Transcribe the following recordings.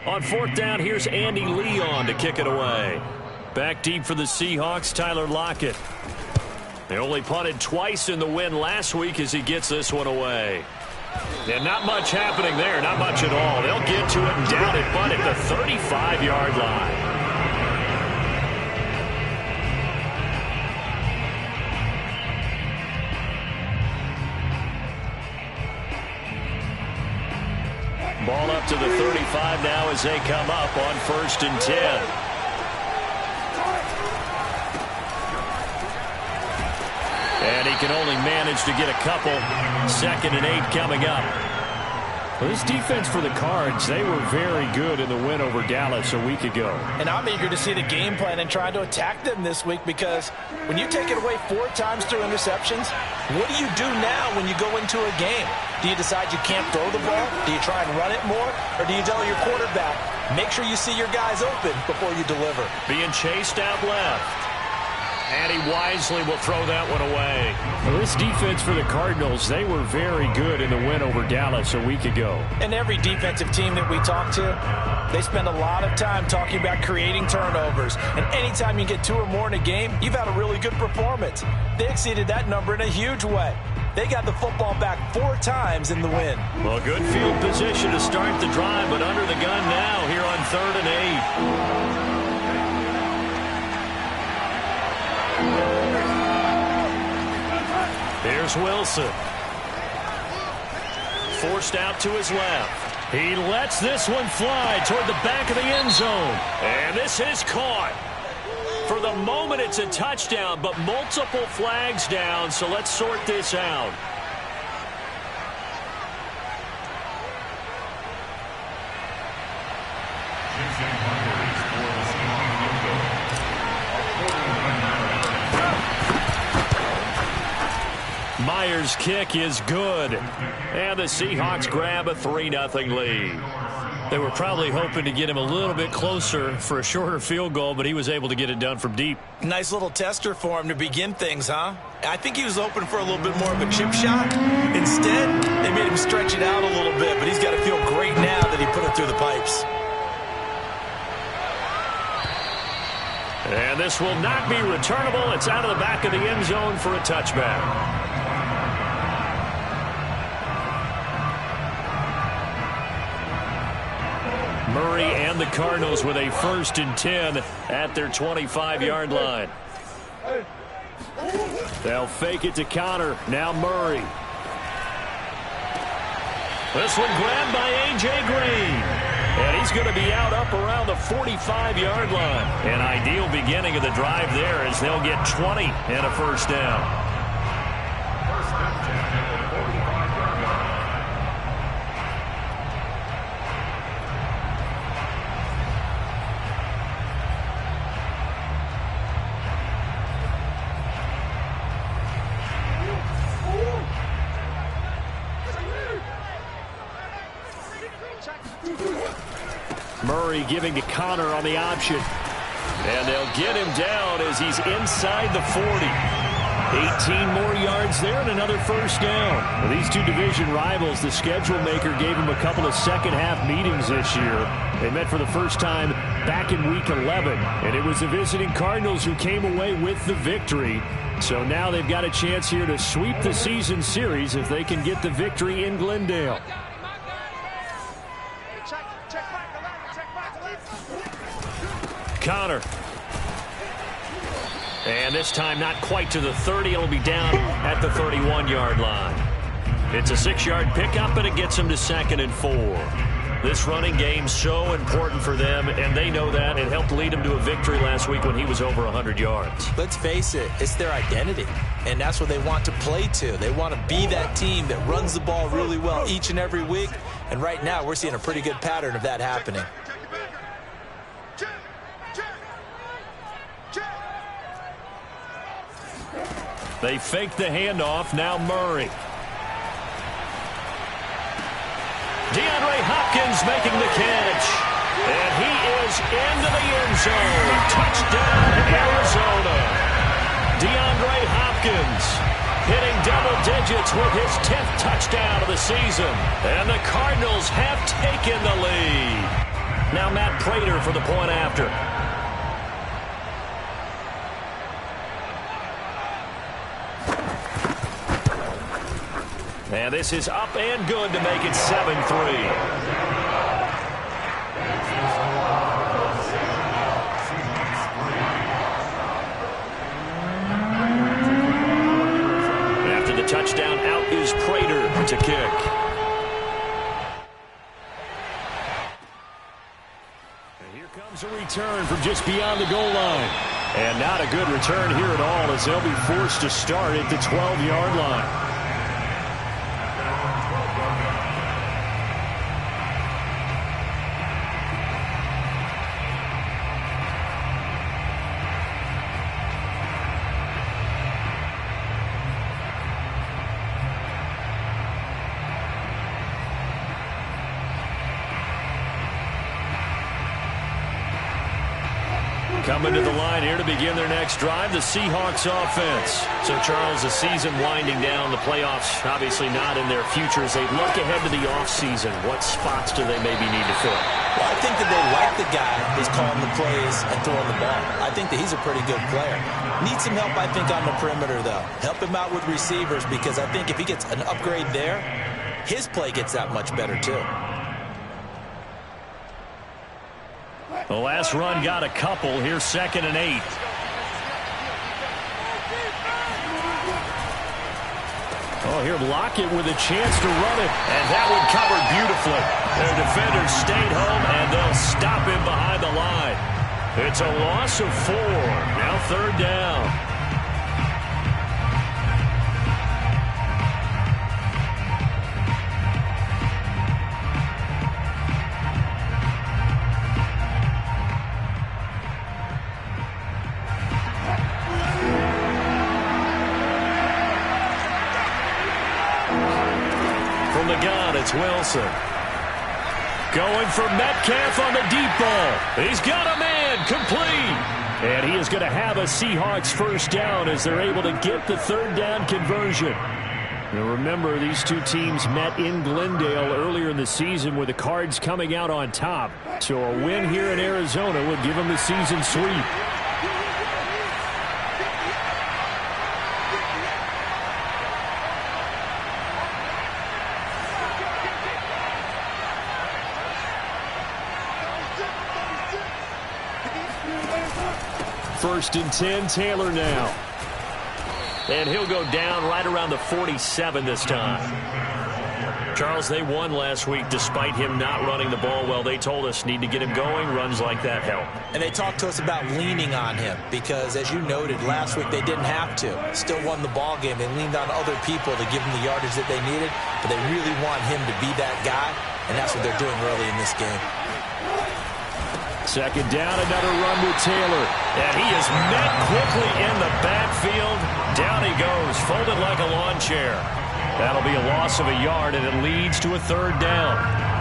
On fourth down, here's Andy Leon to kick it away. Back deep for the Seahawks, Tyler Lockett. They only punted twice in the win last week as he gets this one away. And not much happening there, not much at all. They'll get to it and down it, but at the 35-yard line. Ball up to the 35 now as they come up on 1st and 10. And he can only manage to get a couple. 2nd and 8 coming up. Well, this defense for the Cards, they were very good in the win over Dallas a week ago. And I'm eager to see the game plan and try to attack them this week, because when you take it away 4 times through interceptions, what do you do now when you go into a game? Do you decide you can't throw the ball? Do you try and run it more? Or do you tell your quarterback, make sure you see your guys open before you deliver? Being chased out left. And he wisely will throw that one away. Well, this defense for the Cardinals, they were very good in the win over Dallas a week ago. And every defensive team that we talk to, they spend a lot of time talking about creating turnovers. And anytime you get 2 or more in a game, you've had a really good performance. They exceeded that number in a huge way. They got the football back 4 times in the win. Well, good field position to start the drive, but under the gun now here on 3rd and 8. Here's Wilson. Forced out to his left. He lets this one fly toward the back of the end zone. And this is caught. For the moment, it's a touchdown, but multiple flags down, so let's sort this out. Myers' kick is good. And the Seahawks grab a 3-0 lead. They were probably hoping to get him a little bit closer for a shorter field goal, but he was able to get it done from deep. Nice little tester for him to begin things, huh? I think he was hoping for a little bit more of a chip shot. Instead, they made him stretch it out a little bit, but he's got to feel great now that he put it through the pipes. And this will not be returnable. It's out of the back of the end zone for a touchback. Murray and the Cardinals with a 1st and 10 at their 25-yard line. They'll fake it to Connor. Now Murray. This one grabbed by A.J. Green. And he's going to be out up around the 45-yard line. An ideal beginning of the drive there as they'll get 20 and a 1st down. Murray giving to Connor on the option. And they'll get him down as he's inside the 40. 18 more yards there and another 1st down. Well, these two division rivals, the schedule maker gave them a couple of second-half meetings this year. They met for the first time back in Week 11, and it was the visiting Cardinals who came away with the victory. So now they've got a chance here to sweep the season series if they can get the victory in Glendale. Connor. And this time not quite to the 30. It'll be down at the 31-yard line. It's a 6-yard pickup, and it gets them to 2nd and 4. This running game so important for them, and they know that. It helped lead them to a victory last week when he was over 100 yards. Let's face it, it's their identity, and that's what they want to play to. They want to be that team that runs the ball really well each and every week, and right now we're seeing a pretty good pattern of that happening. They fake the handoff. Now Murray. DeAndre Hopkins making the catch. And he is into the end zone. Touchdown, Arizona. DeAndre Hopkins hitting double digits with his 10th touchdown of the season. And the Cardinals have taken the lead. Now Matt Prater for the point after. And this is up and good to make it 7-3. After the touchdown, out is Prater to kick. And here comes a return from just beyond the goal line. And not a good return here at all, as they'll be forced to start at the 12-yard line. Coming to the line here to begin their next drive, the Seahawks offense. So, Charles, the season winding down, the playoffs obviously not in their future. As they look ahead to the offseason, what spots do they maybe need to fill? Well, I think that they like the guy who's calling the plays and throwing the ball. I think that he's a pretty good player. Needs some help, I think, on the perimeter, though. Help him out with receivers, because I think if he gets an upgrade there, his play gets that much better, too. The last run got a couple. Here's 2nd and 8. Oh, here Lockett with a chance to run it. And that one covered beautifully. Their defenders stayed home, and they'll stop him behind the line. It's a loss of 4. Now 3rd down. From the gun, it's Wilson. Going for Metcalf on the deep ball. He's got a man, complete. And he is going to have a Seahawks first down as they're able to get the 3rd down conversion. Now remember, these two teams met in Glendale earlier in the season with the Cards coming out on top. So a win here in Arizona would give them the season sweep. First and 10, Taylor now. And he'll go down right around the 47 this time. Charles, they won last week despite him not running the ball well. They told us need to get him going. Runs like that help. And they talked to us about leaning on him because, as you noted, last week they didn't have to. Still won the ball game. They leaned on other people to give them the yardage that they needed, but they really want him to be that guy, and that's what they're doing early in this game. 2nd down, another run with Taylor. And he is met quickly in the backfield. Down he goes, folded like a lawn chair. That'll be a loss of a yard, and it leads to a 3rd down.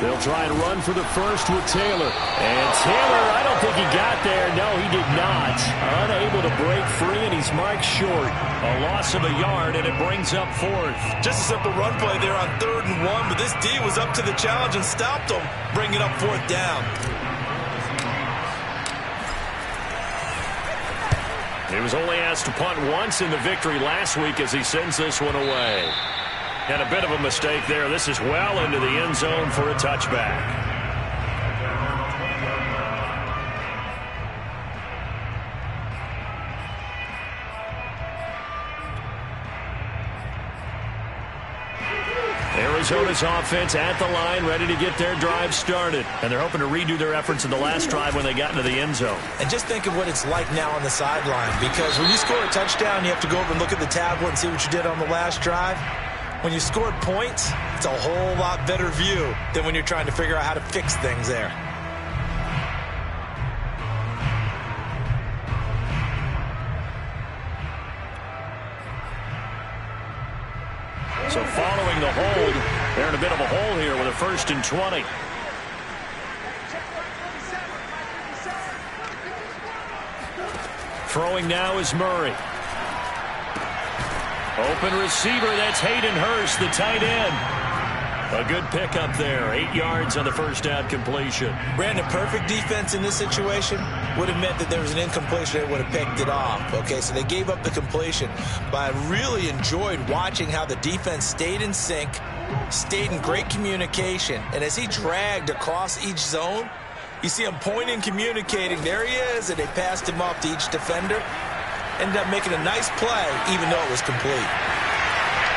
They'll try and run for the first with Taylor. And Taylor, I don't think he got there. No, he did not. Unable to break free, and he's marked short. A loss of a yard, and it brings up 4th. Just a simple run play there on 3rd and 1, but this D was up to the challenge and stopped him, bringing up 4th down. He was only asked to punt once in the victory last week as he sends this one away. And a bit of a mistake there. This is well into the end zone for a touchback. Arizona's offense at the line, ready to get their drive started. And they're hoping to redo their efforts in the last drive when they got into the end zone. And just think of what it's like now on the sideline, because when you score a touchdown, you have to go over and look at the tablet and see what you did on the last drive. When you scored points, it's a whole lot better view than when you're trying to figure out how to fix things there. So following the hold, they're in a bit of a hole here with a 1st and 20. Throwing now is Murray. Open receiver, that's Hayden Hurst, the tight end. A good pickup there. 8 yards on the first down completion. Brandon, perfect defense in this situation would have meant that there was an incompletion. They would have picked it off. Okay, so they gave up the completion. But I really enjoyed watching how the defense stayed in sync, stayed in great communication. And as he dragged across each zone, you see him pointing, communicating. There he is, and they passed him off to each defender. Ended up making a nice play, even though it was complete.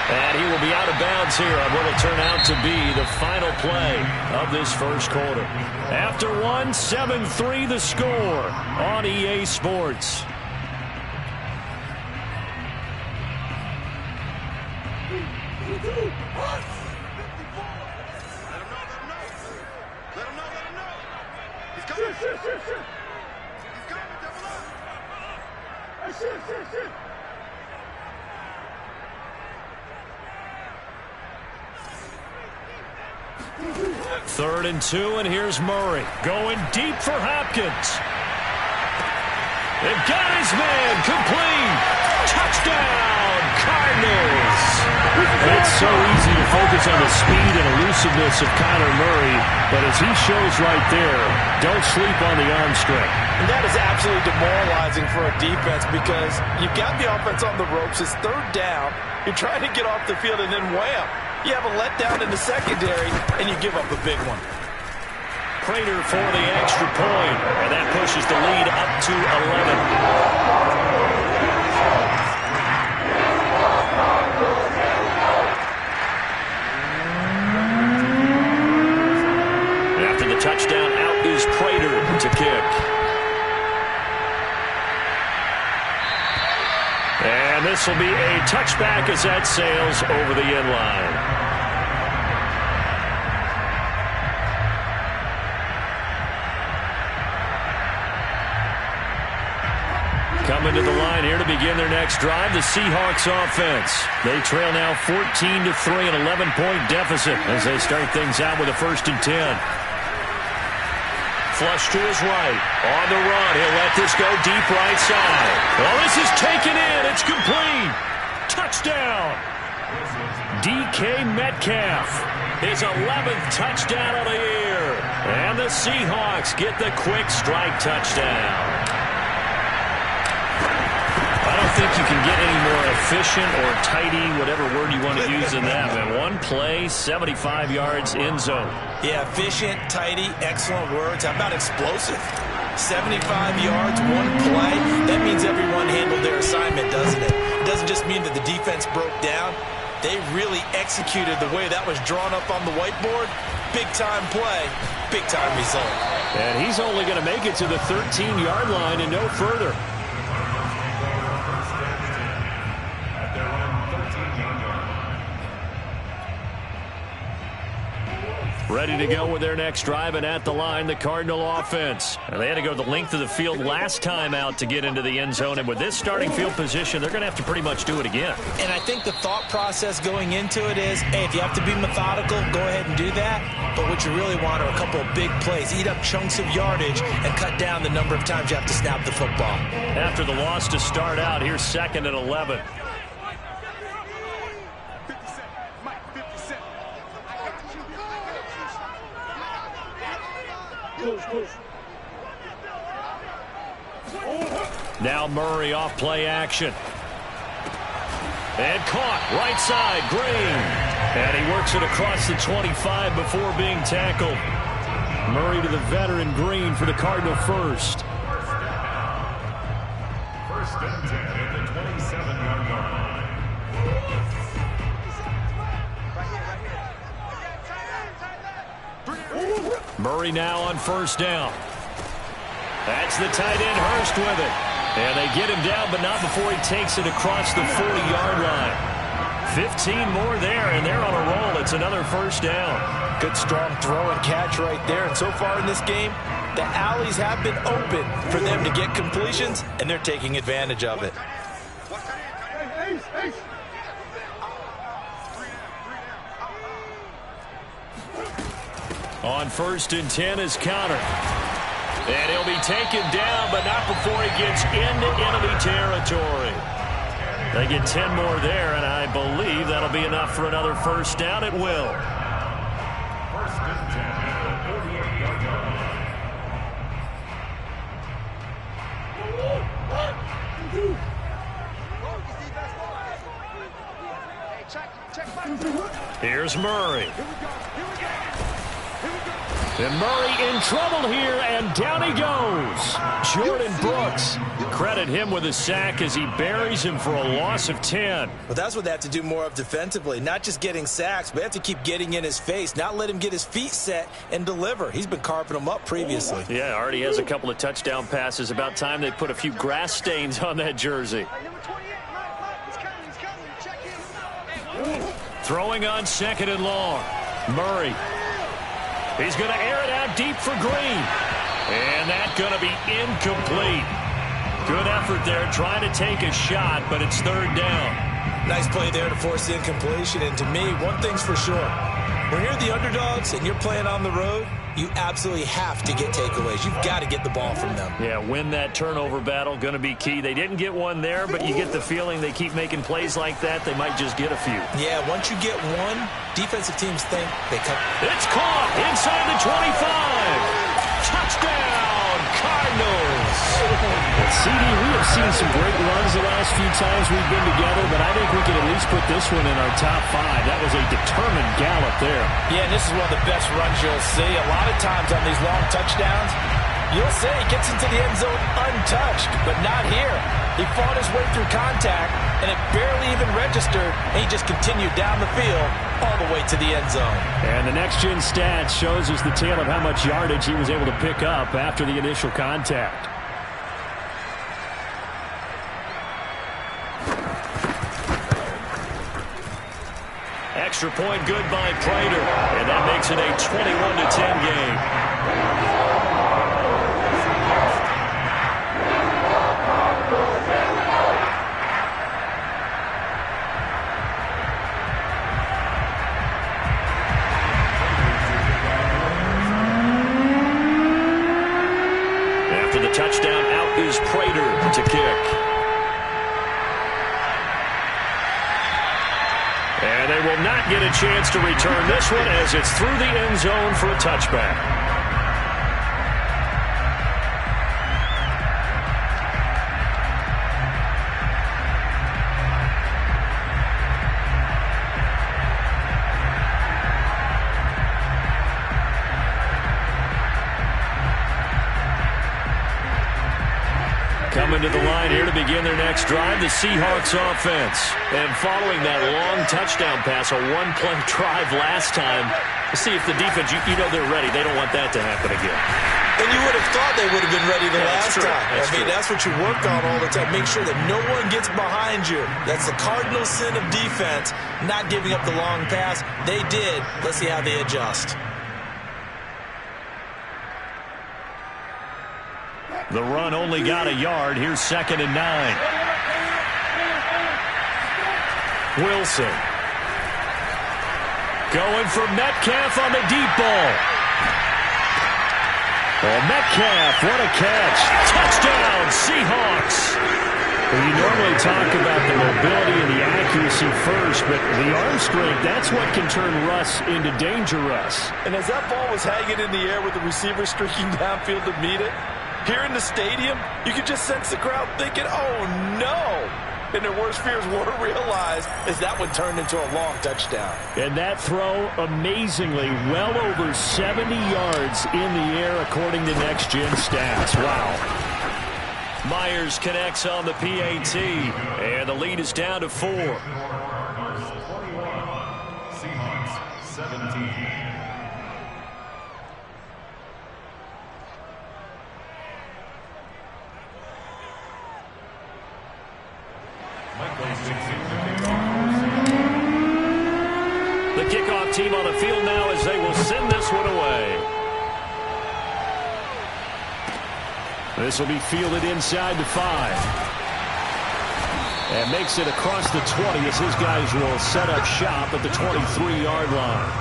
And he will be out of bounds here on what will turn out to be the final play of this first quarter. After 1, 7-3 the score on EA Sports. Third and 2, and here's Murray going deep for Hopkins. They've got his man, complete. Touchdown, Cardinals. It's so easy to focus on the speed and elusiveness of Kyler Murray, but as he shows right there, don't sleep on the arm strength. And that is absolutely demoralizing for a defense because you've got the offense on the ropes. It's third down. You're trying to get off the field, and then wham, you have a letdown in the secondary, and you give up a big one. Prater for the extra point, and that pushes the lead up to 11. After the touchdown, out is Prater to kick. And this will be a touchback as that sails over the end line. Coming to the line here to begin their next drive, the Seahawks offense. They trail now 14-3, an 11-point deficit as they start things out with a 1st and 10. Flush to his right. On the run. He'll let this go deep right side. Well, this is taken in. It's complete. Touchdown. DK Metcalf. His 11th touchdown of the year. And the Seahawks get the quick strike touchdown. I don't think you can get any more efficient or tidy, whatever word you want to use in that. Man, one play, 75 yards, end zone. Yeah, efficient, tidy, excellent words. How about explosive? 75 yards, one play. That means everyone handled their assignment, doesn't it? It doesn't just mean that the defense broke down. They really executed the way that was drawn up on the whiteboard. Big-time play, big-time result. And he's only going to make it to the 13-yard line and no further. Ready to go with their next drive, and at the line, the Cardinal offense. And they had to go the length of the field last time out to get into the end zone, and with this starting field position, they're going to have to pretty much do it again. And I think the thought process going into it is, hey, if you have to be methodical, go ahead and do that. But what you really want are a couple of big plays. Eat up chunks of yardage and cut down the number of times you have to snap the football. After the loss to start out, here's 2nd and 11. Now Murray off play action. And caught right side, Green. And he works it across the 25 before being tackled. Murray to the veteran Green for the Cardinal first. 1st and 10 at the 27-yard line. Murray now on 1st down. That's the tight end, Hurst with it. And they get him down, but not before he takes it across the 40-yard line. 15 more there, and they're on a roll. It's another 1st down. Good, strong throw and catch right there. And so far in this game, the alleys have been open for them to get completions, and they're taking advantage of it. On 1st and 10 is Conner. And he'll be taken down, but not before he gets into enemy territory. They get 10 more there, and I believe that'll be enough for another first down. It will. First and 10 at the 48-yard line. Here's Murray. And Murray in trouble here, and down he goes. Jordan Brooks. Credit him with a sack as he buries him for a loss of 10. Well, that's what they have to do more of defensively. Not just getting sacks, but they have to keep getting in his face, not let him get his feet set and deliver. He's been carving them up previously. Yeah, already has a couple of touchdown passes. About time they put a few grass stains on that jersey. Throwing on 2nd and long. Murray. He's going to air it out deep for Green. And that's going to be incomplete. Good effort there trying to take a shot, but it's 3rd down. Nice play there to force the incompletion. And to me, one thing's for sure. When you're the underdogs and you're playing on the road, you absolutely have to get takeaways. You've got to get the ball from them. Yeah, win that turnover battle, going to be key. They didn't get one there, but you get the feeling they keep making plays like that, they might just get a few. Yeah, once you get one, defensive teams think they come. It's caught inside the 25. Touchdown, Cardinals. CD, we have seen some great runs the last few times we've been together, but I think we can at least put this one in our top 5. That was a determined gallop there. Yeah, and this is one of the best runs you'll see. A lot of times on these long touchdowns, you'll say he gets into the end zone untouched, but not here. He fought his way through contact, and it barely even registered, and he just continued down the field all the way to the end zone. And the next-gen stats shows us the tale of how much yardage he was able to pick up after the initial contact. Extra point good by Prater, and that makes it a 21-10 game. After the touchdown, out is Prater to kick. And they will not get a chance to return this one as it's through the end zone for a touchback. Coming to the line here to begin their next drive, the Seahawks offense. And following that long touchdown pass, a one-play drive last time, to see if the defense, you know they're ready. They don't want that to happen again. And you would have thought they would have been ready the last time. That's what you work on all the time. Make sure that no one gets behind you. That's the cardinal sin of defense, not giving up the long pass. They did. Let's see how they adjust. The run only got a yard. Here's 2nd and 9. Wilson. Going for Metcalf on the deep ball. Oh, Metcalf, what a catch. Touchdown, Seahawks. Well, you normally talk about the mobility and the accuracy first, but the arm strength, that's what can turn Russ into danger Russ. And as that ball was hanging in the air with the receiver streaking downfield to meet it, here in the stadium, you could just sense the crowd thinking, oh, no. And their worst fears were realized as that one turned into a long touchdown. And that throw, amazingly, well over 70 yards in the air, according to next-gen stats. Wow. Myers connects on the PAT, and the lead is down to 4. Seahawks 17. The kickoff team on the field now as they will send this one away. This will be fielded inside the 5. And makes it across the 20 as his guys will set up shop at the 23-yard line.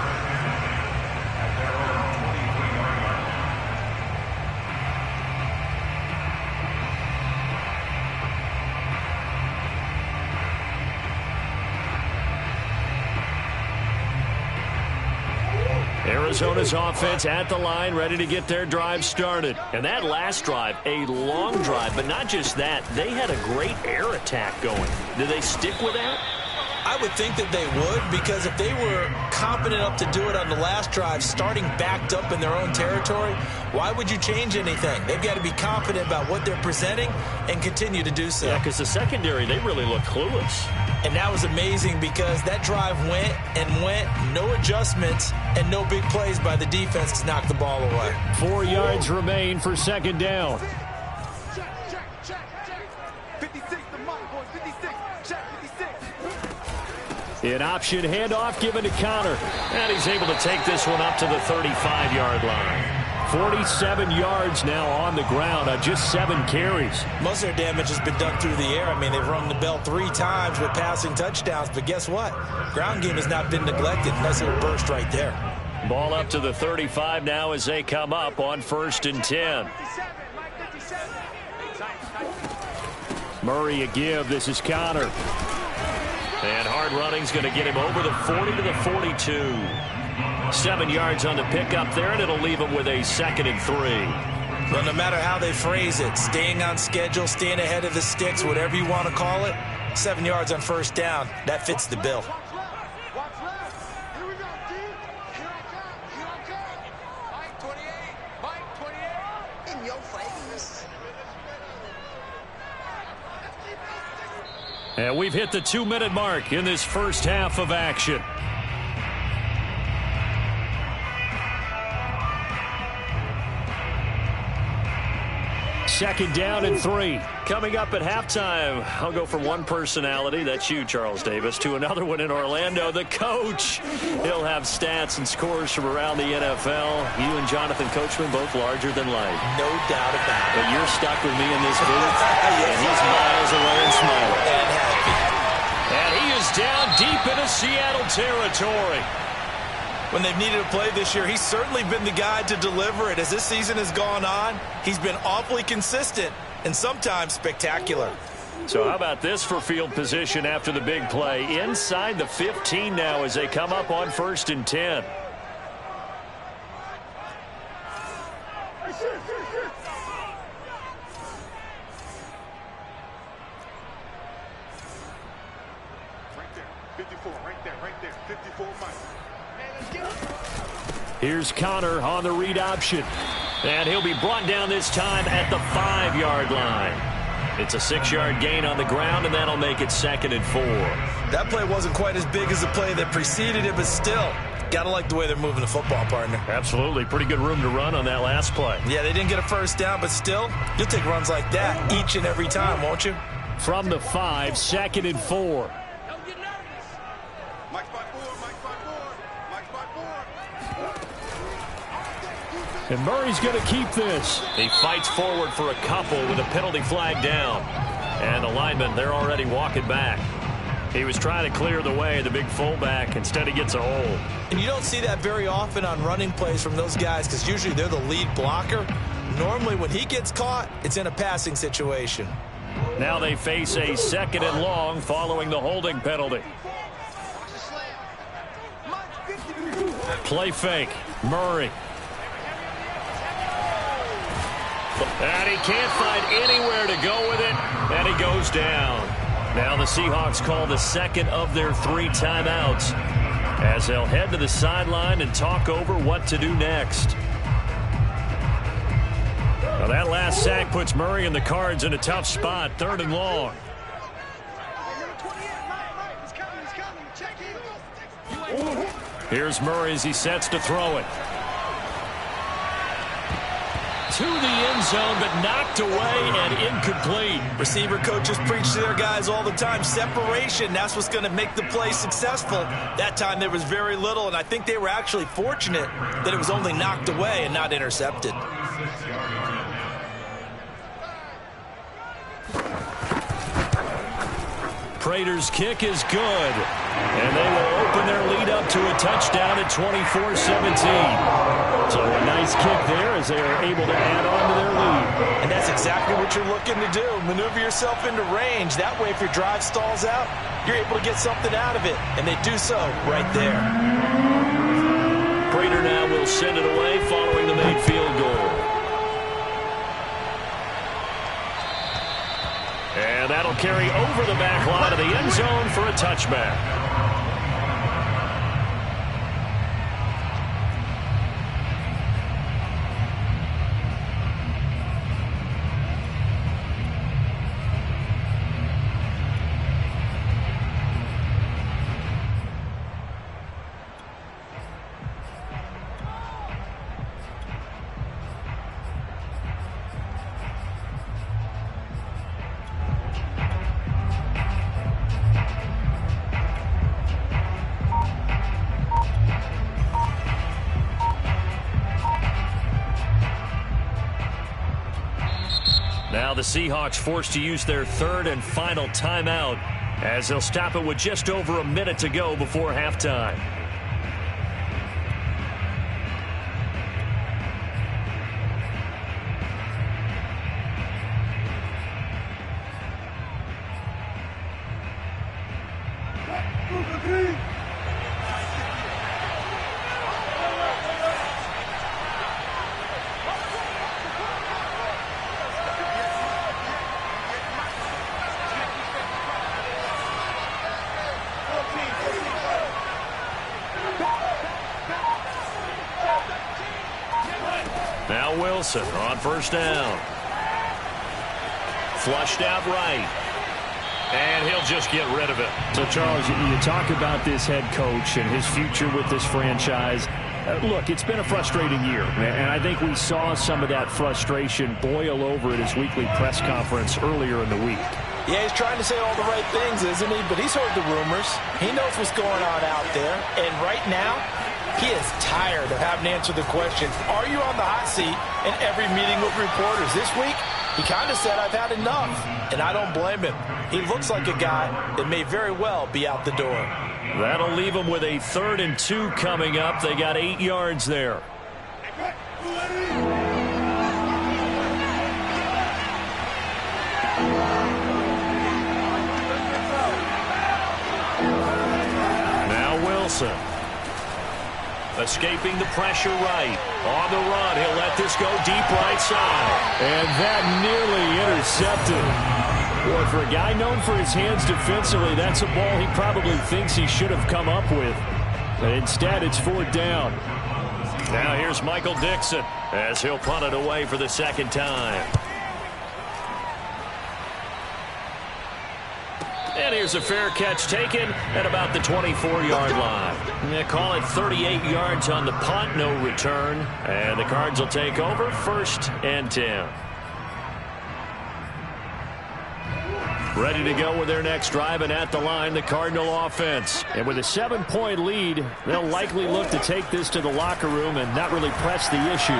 Arizona's offense at the line, ready to get their drive started. And that last drive, a long drive, but not just that. They had a great air attack going. Do they stick with that? I would think that they would, because if they were confident enough to do it on the last drive, starting backed up in their own territory, why would you change anything? They've got to be confident about what they're presenting and continue to do so. Yeah, because the secondary, they really look clueless. And that was amazing because that drive went and went, no adjustments, and no big plays by the defense to knock the ball away. 4 yards remain for second down. An option handoff given to Connor. And he's able to take this one up to the 35-yard line. 47 yards now on the ground on just 7 carries. Most of their damage has been done through the air. I mean, they've rung the bell 3 times with passing touchdowns. But guess what? Ground game has not been neglected. Nice little burst right there. Ball up to the 35 now as they come up on 1st and 10. Murray a give. This is Connor. And hard running's going to get him over the 40 to the 42. 7 yards on the pickup there, and it'll leave him with a 2nd and 3. Well, no matter how they phrase it, staying on schedule, staying ahead of the sticks, whatever you want to call it, 7 yards on 1st down, that fits the bill. And we've hit the 2-minute mark in this first half of action. Second down and 3. Coming up at halftime, I'll go from one personality, that's you, Charles Davis, to another one in Orlando, the coach. He'll have stats and scores from around the NFL. You and Jonathan Coachman, both larger than life. No doubt about it. But you're stuck with me in this booth, and he's miles away and smiling. And happy. And he is down deep into Seattle territory. When they've needed a play this year, he's certainly been the guy to deliver it. As this season has gone on, he's been awfully consistent and sometimes spectacular. So how about this for field position after the big play? Inside the 15 now as they come up on 1st and 10. Here's Connor on the read option. And he'll be brought down this time at the 5-yard line. It's a 6-yard gain on the ground, and that'll make it 2nd and 4. That play wasn't quite as big as the play that preceded it, but still, gotta like the way they're moving the football, partner. Absolutely. Pretty good room to run on that last play. Yeah, they didn't get a 1st down, but still, you'll take runs like that each and every time, won't you? From the 5, 2nd and 4. And Murray's going to keep this. He fights forward for a couple with a penalty flag down. And the linemen, they're already walking back. He was trying to clear the way, the big fullback. Instead, he gets a hold. And you don't see that very often on running plays from those guys because usually they're the lead blocker. Normally, when he gets caught, it's in a passing situation. Now they face a 2nd and long following the holding penalty. Play fake. Murray. And he can't find anywhere to go with it, and he goes down. Now the Seahawks call the 2nd of their 3 timeouts as they'll head to the sideline and talk over what to do next. Now that last sack puts Murray and the Cards in a tough spot, 3rd and long. Here's Murray as he sets to throw it. To the end zone, but knocked away and incomplete. Receiver coaches preach to their guys all the time. Separation, that's what's going to make the play successful. That time there was very little, and I think they were actually fortunate that it was only knocked away and not intercepted. Prater's kick is good. And they will open their lead up to a touchdown at 24-17. So a nice kick there as they are able to add on to their lead. And that's exactly what you're looking to do. Maneuver yourself into range. That way, if your drive stalls out, you're able to get something out of it. And they do so right there. Prater now will send it away following the made field goal. And that'll carry over the back line of the end zone for a touchback. Now the Seahawks forced to use their third and final timeout as they'll stop it with just over a minute to go before halftime. Now Wilson on first down. Flushed out right. And he'll just get rid of it. So, Charles, you talk about this head coach and his future with this franchise. Look, it's been a frustrating year, and I think we saw some of that frustration boil over at his weekly press conference earlier in the week. Yeah, he's trying to say all the right things, isn't he? But he's heard the rumors. He knows what's going on out there. And right now, he is tired of having to answer the question, are you on the hot seat in every meeting with reporters? This week, he kind of said, I've had enough. And I don't blame him. He looks like a guy that may very well be out the door. That'll leave him with a 3rd and 2 coming up. They got 8 yards there. Now Wilson. Escaping the pressure right. On the run, he'll let this go deep right side. And that nearly intercepted. Boy, for a guy known for his hands defensively, that's a ball he probably thinks he should have come up with. But instead, it's 4th down. Now here's Michael Dixon as he'll punt it away for the 2nd time. And here's a fair catch taken at about the 24-yard line. They call it 38 yards on the punt, no return. And the Cards will take over 1st and 10. Ready to go with their next drive, and at the line, the Cardinal offense. And with a 7-point lead, they'll likely look to take this to the locker room and not really press the issue.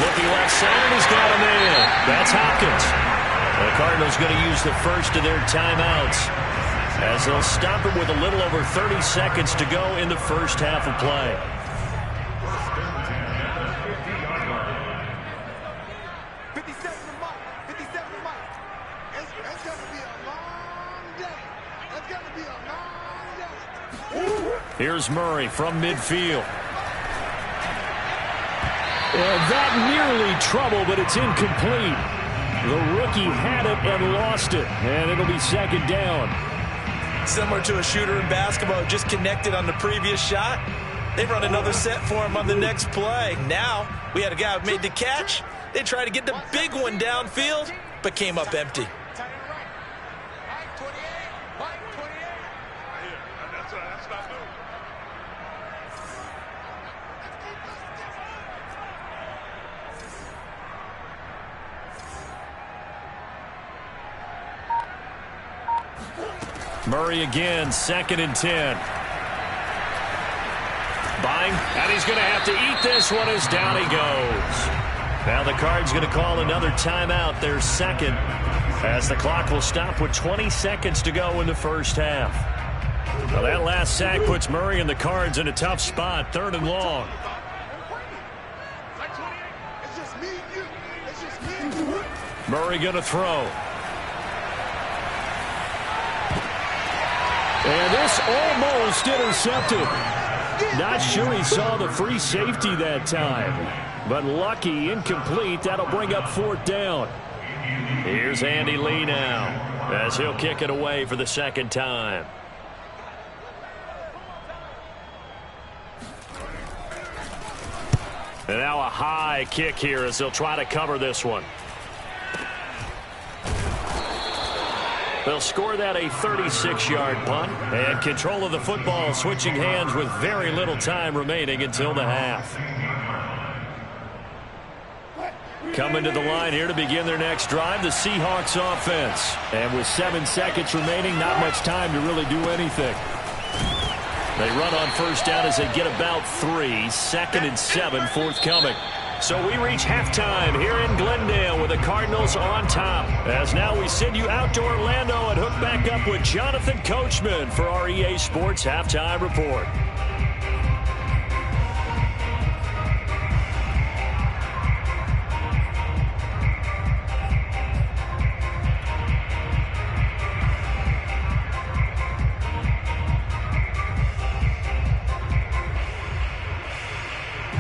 Looking left side, and he's got him in. That's Hopkins. The Cardinals going to use the first of their timeouts as they'll stop it with a little over 30 seconds to go in the first half of play. Here's Murray from midfield. And that nearly trouble, but it's incomplete. The rookie had it and lost it, and it'll be 2nd down. Similar to a shooter in basketball, just connected on the previous shot. They run another set for him on the next play. Now, we had a guy who made the catch. They tried to get the big one downfield, but came up empty. Murray again, 2nd and 10. Buying, and he's going to have to eat this one as down he goes. Now the Cards going to call another timeout, their 2nd, as the clock will stop with 20 seconds to go in the first half. Now that last sack puts Murray and the Cards in a tough spot, 3rd and long. Murray going to throw. And this almost intercepted. Not sure he saw the free safety that time. But lucky, incomplete. That'll bring up 4th down. Here's Andy Lee now as he'll kick it away for the 2nd time. And now a high kick here as they'll try to cover this one. They'll score that a 36-yard punt. And control of the football switching hands with very little time remaining until the half. Coming to the line here to begin their next drive, the Seahawks offense. And with 7 seconds remaining, not much time to really do anything. They run on 1st down as they get about 3. 2nd and 7 forthcoming. So we reach halftime here in Glendale with the Cardinals on top. As now we send you out to Orlando and hook back up with Jonathan Coachman for our EA Sports Halftime Report.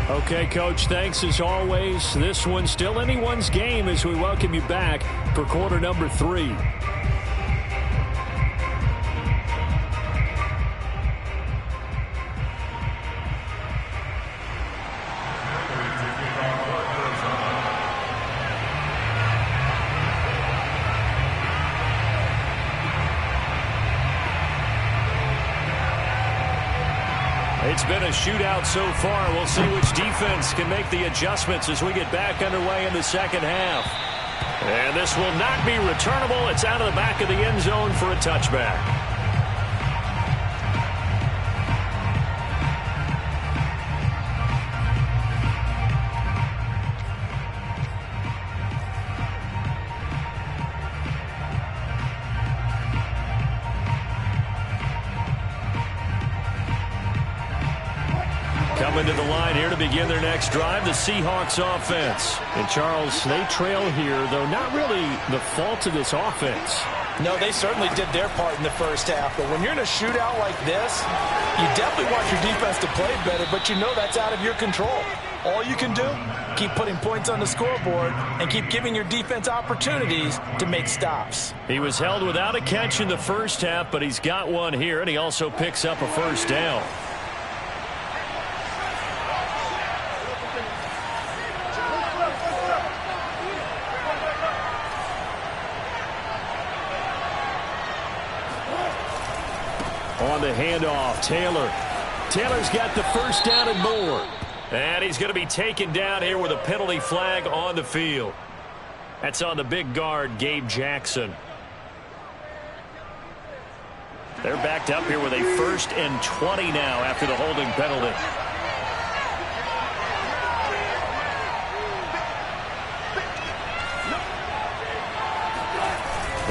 Okay, Coach, thanks as always. This one's still anyone's game as we welcome you back for quarter number 3. It's been a shootout so far. We'll see which defense can make the adjustments as we get back underway in the 2nd half. And this will not be returnable. It's out of the back of the end zone for a touchback. Coming to the line here to begin their next drive, the Seahawks offense. And Charles, they trail here, though not really the fault of this offense. No, they certainly did their part in the 1st half. But when you're in a shootout like this, you definitely want your defense to play better, but you know that's out of your control. All you can do, keep putting points on the scoreboard and keep giving your defense opportunities to make stops. He was held without a catch in the 1st half, but he's got one here, and he also picks up a 1st down. On the handoff, Taylor. Taylor's got the 1st down and more. And he's going to be taken down here with a penalty flag on the field. That's on the big guard, Gabe Jackson. They're backed up here with a 1st and 20 now after the holding penalty.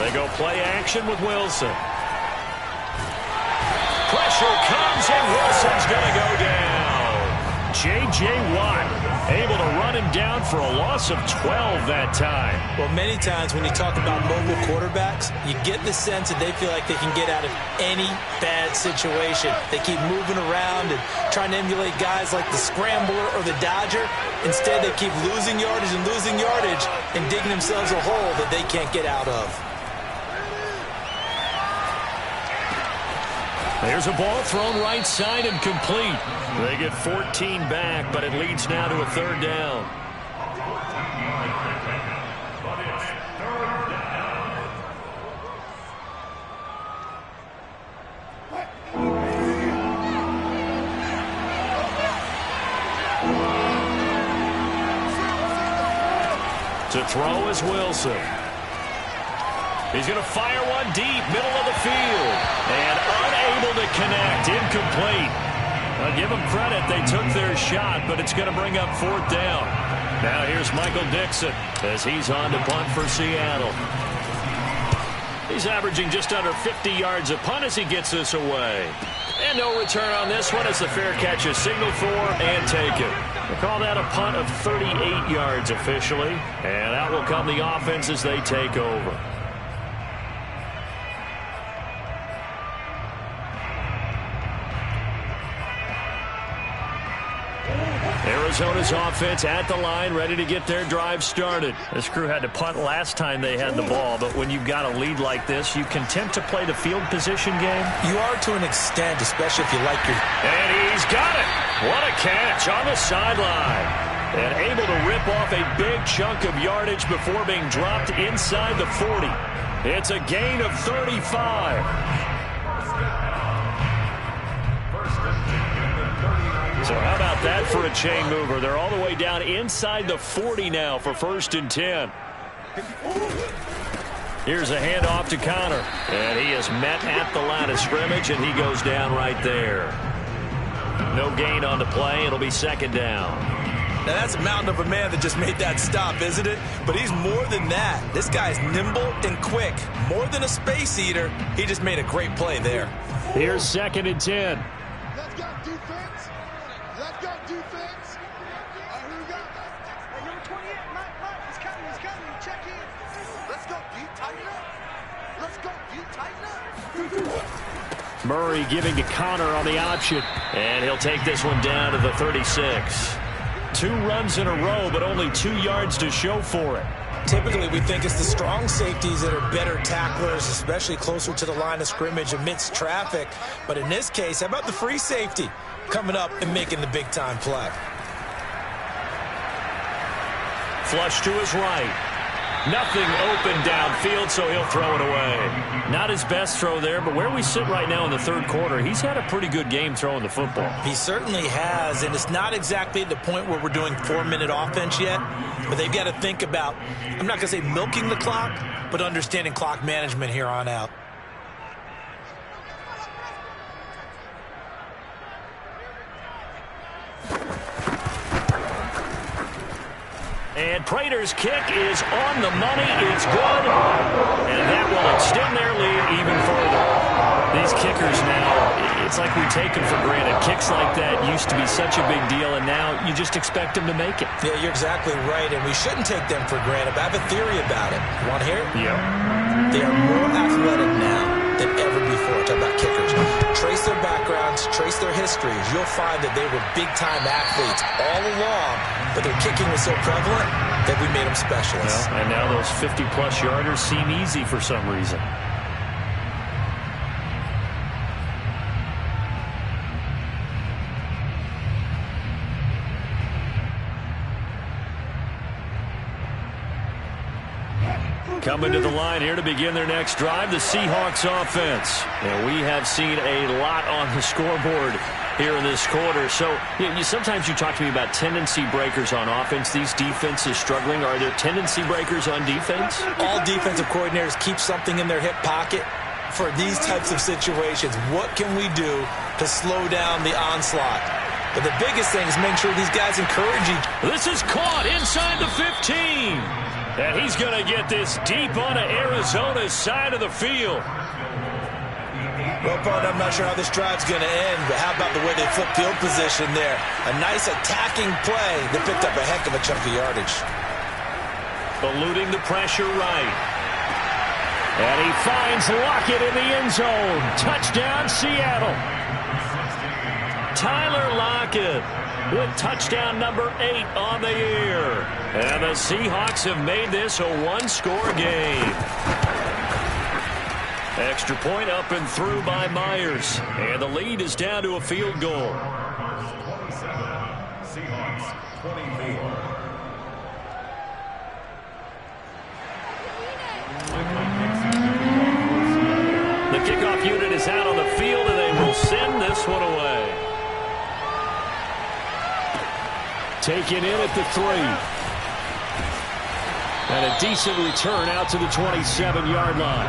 They go play action with Wilson. Pressure comes, and Wilson's going to go down. J.J. Watt able to run him down for a loss of 12 that time. Well, many times when you talk about mobile quarterbacks, you get the sense that they feel like they can get out of any bad situation. They keep moving around and trying to emulate guys like the Scrambler or the Dodger. Instead, they keep losing yardage and digging themselves a hole that they can't get out of. There's a ball thrown right side and complete. They get 14 back, but it leads now to a 3rd down. To throw is Wilson. He's going to fire one deep, middle of the field. And unable to connect, incomplete. I'll give them credit, they took their shot, but it's going to bring up 4th down. Now here's Michael Dixon as he's on to punt for Seattle. He's averaging just under 50 yards a punt as he gets this away. And no return on this one as the fair catch is signaled for and taken. We'll call that a punt of 38 yards officially. And out will come the offense as they take over. Arizona's offense at the line, ready to get their drive started. This crew had to punt last time they had the ball, but when you've got a lead like this, you content to play the field position game? You are to an extent, especially if you like your... And he's got it. What a catch on the sideline. And able to rip off a big chunk of yardage before being dropped inside the 40. It's a gain of 35. So how about that for a chain mover? They're all the way down inside the 40 now for 1st and 10. Here's a handoff to Connor. And he is met at the line of scrimmage, and he goes down right there. No gain on the play. It'll be 2nd down. Now, that's a mountain of a man that just made that stop, isn't it? But he's more than that. This guy's nimble and quick. More than a space eater. He just made a great play there. Here's 2nd and 10. Let's go defense. Let's go defense. Who we got? Hey, number 28, Mike, he's coming. Check in. Let's go deep, tighten up. Let's go deep, tighten up. Murray giving to Connor on the option. And he'll take this one down to the 36. 2 runs in a row, but only 2 yards to show for it. Typically, we think it's the strong safeties that are better tacklers, especially closer to the line of scrimmage amidst traffic. But in this case, how about the free safety coming up and making the big-time play? Flush to his right. Nothing open downfield, so he'll throw it away. Not his best throw there, but where we sit right now in the 3rd quarter, he's had a pretty good game throwing the football. He certainly has, and it's not exactly at the point where we're doing 4-minute offense yet, but they've got to think about, I'm not going to say milking the clock, but understanding clock management here on out. And Prater's kick is on the money. It's good. And that will extend their lead even further. These kickers now, it's like we take them for granted. Kicks like that used to be such a big deal, and now you just expect them to make it. Yeah, you're exactly right, and we shouldn't take them for granted. But I have a theory about it. You want to hear it? Yeah. They are more athletic now than ever before. Talk about kickers. Trace their backgrounds, trace their histories. You'll find that they were big-time athletes all along, but their kicking was so prevalent that we made them specialists. Well, and now those 50-plus yarders seem easy for some reason. Coming to the line here to begin their next drive, the Seahawks offense. And we have seen a lot on the scoreboard here in this quarter. So sometimes you talk to me about tendency breakers on offense. These defenses struggling. Are there tendency breakers on defense? All defensive coordinators keep something in their hip pocket for these types of situations. What can we do to slow down the onslaught? But the biggest thing is make sure these guys encourage each other. This is caught inside the 15. And he's going to get this deep onto Arizona's side of the field. Well, Bart, I'm not sure how this drive's going to end, but how about the way they flip field position there? A nice attacking play that picked up a heck of a chunk of yardage. Eluding the pressure right. And he finds Lockett in the end zone. Touchdown, Seattle. Tyler Lockett with touchdown number 8 on the year. And the Seahawks have made this a one-score game. Extra point up and through by Myers. And the lead is down to a field goal. Seahawks 24. The kickoff unit is out on the field, and they will send this one away. Taken in at the 3. And a decent return out to the 27-yard line.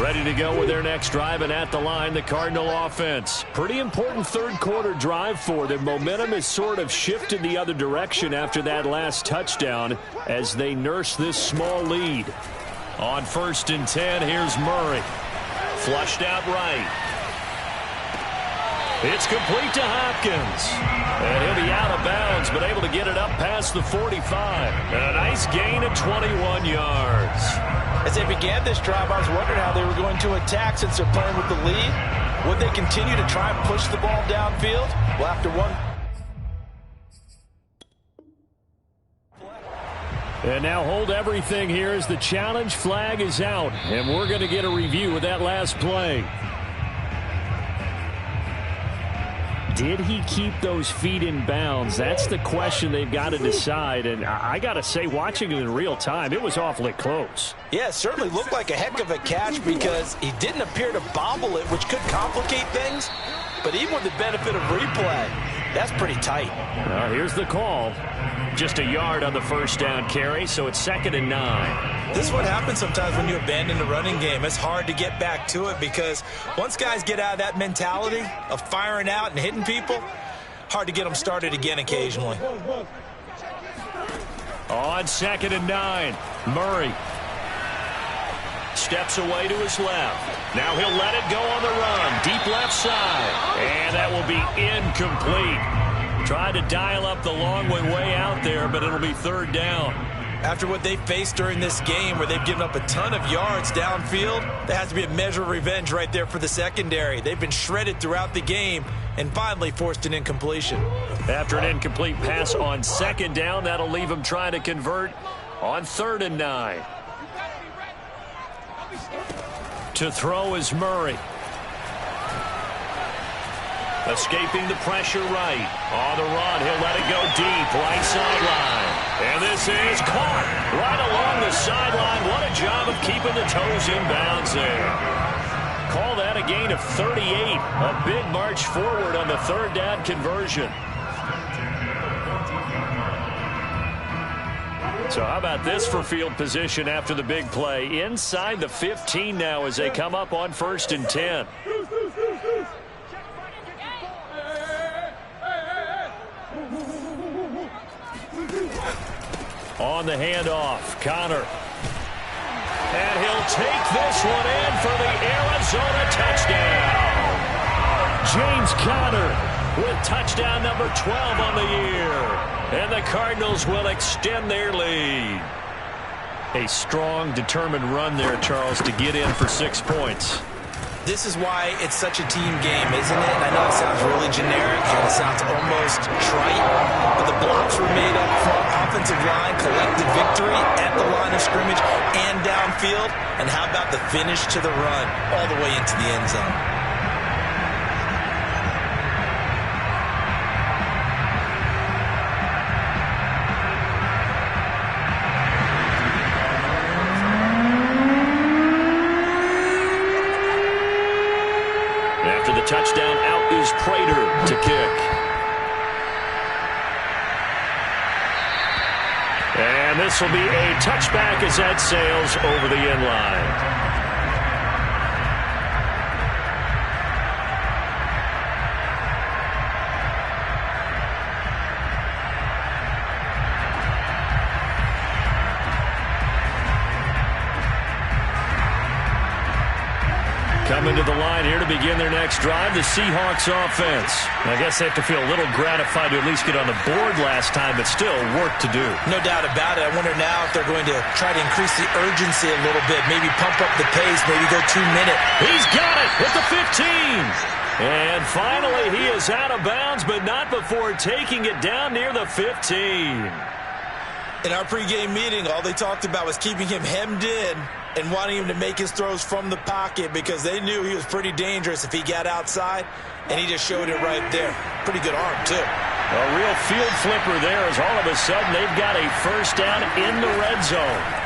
Ready to go with their next drive, and at the line, the Cardinal offense. Pretty important 3rd quarter drive for them. Momentum has sort of shifted the other direction after that last touchdown as they nurse this small lead. On 1st and 10, here's Murray. Flushed out right. It's complete to Hopkins. And he'll be out of bounds, but able to get it up past the 45. And a nice gain of 21 yards. As they began this drive, I was wondering how they were going to attack since they're playing with the lead. Would they continue to try and push the ball downfield? Well, after one. And now hold everything here as the challenge flag is out. And we're going to get a review of that last play. Did he keep those feet in bounds? That's the question they've got to decide. And I got to say, watching it in real time, it was awfully close. Yeah, it certainly looked like a heck of a catch because he didn't appear to bobble it, which could complicate things. But even with the benefit of replay, that's pretty tight. Well, here's the call. Just a yard on the first down carry, so it's 2nd and 9. This is what happens sometimes when you abandon the running game. It's hard to get back to it because once guys get out of that mentality of firing out and hitting people, hard to get them started again occasionally. On 2nd and 9, Murray steps away to his left. Now he'll let it go on the run. Deep left side. And that will be incomplete. Tried to dial up the long way out there, but it'll be 3rd down. After what they faced during this game where they've given up a ton of yards downfield, there has to be a measure of revenge right there for the secondary. They've been shredded throughout the game and finally forced an incompletion. After an incomplete pass on 2nd down, that'll leave them trying to convert on 3rd and 9. To throw is Murray. Escaping the pressure right. On the run, he'll let it go deep, right sideline. And this is caught right along the sideline. What a job of keeping the toes in bounds there. Call that a gain of 38. A big march forward on the 3rd down conversion. So how about this for field position after the big play? Inside the 15 now as they come up on 1st and 10. On the handoff, Connor. And he'll take this one in for the Arizona touchdown. James Conner with touchdown number 12 on the year. And the Cardinals will extend their lead. A strong, determined run there, Charles, to get in for 6 points. This is why it's such a team game, isn't it? I know it sounds really generic and it sounds almost trite, but the blocks were made up front. Offensive line collected victory at the line of scrimmage and downfield. And how about the finish to the run all the way into the end zone? Touchdown, out is Prater to kick. And this will be a touchback as that sails over the end line. Coming to the line here to begin their next drive, the Seahawks offense. I guess they have to feel a little gratified to at least get on the board last time, but still work to do. No doubt about it. I wonder now if they're going to try to increase the urgency a little bit, maybe pump up the pace, maybe go 2 minute. He's got it at the 15. And finally he is out of bounds, but not before taking it down near the 15. In our pregame meeting, all they talked about was keeping him hemmed in and wanting him to make his throws from the pocket because they knew he was pretty dangerous if he got outside, and he just showed it right there. Pretty good arm, too. A real field flipper there as all of a sudden they've got a first down in the red zone.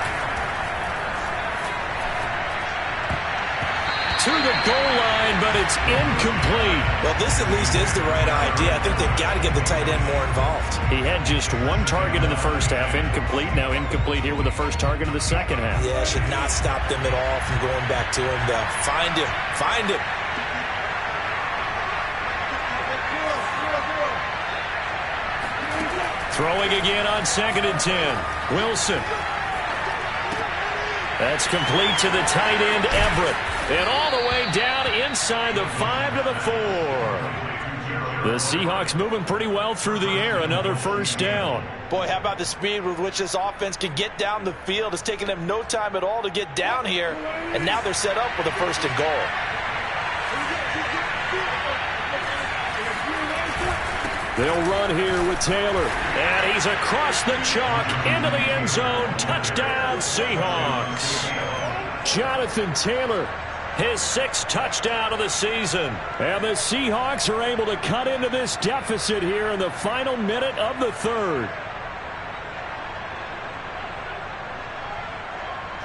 To the goal line, but it's incomplete. Well, this at least is the right idea. I think they've got to get the tight end more involved. He had just 1 target in the first half, incomplete. Now incomplete here with the first target of the second half. Yeah, should not stop them at all from going back to him, though. Find him. Find him. Throwing again on 2nd and 10. Wilson. That's complete to the tight end, Everett. And all the way down inside the 5 to the 4. The Seahawks moving pretty well through the air. Another first down. Boy, how about the speed with which this offense can get down the field? It's taking them no time at all to get down here. And now they're set up with a first and goal. They'll run here with Taylor. And he's across the chalk into the end zone. Touchdown, Seahawks. Jonathan Taylor, his 6th touchdown of the season. And the Seahawks are able to cut into this deficit here in the final minute of the 3rd.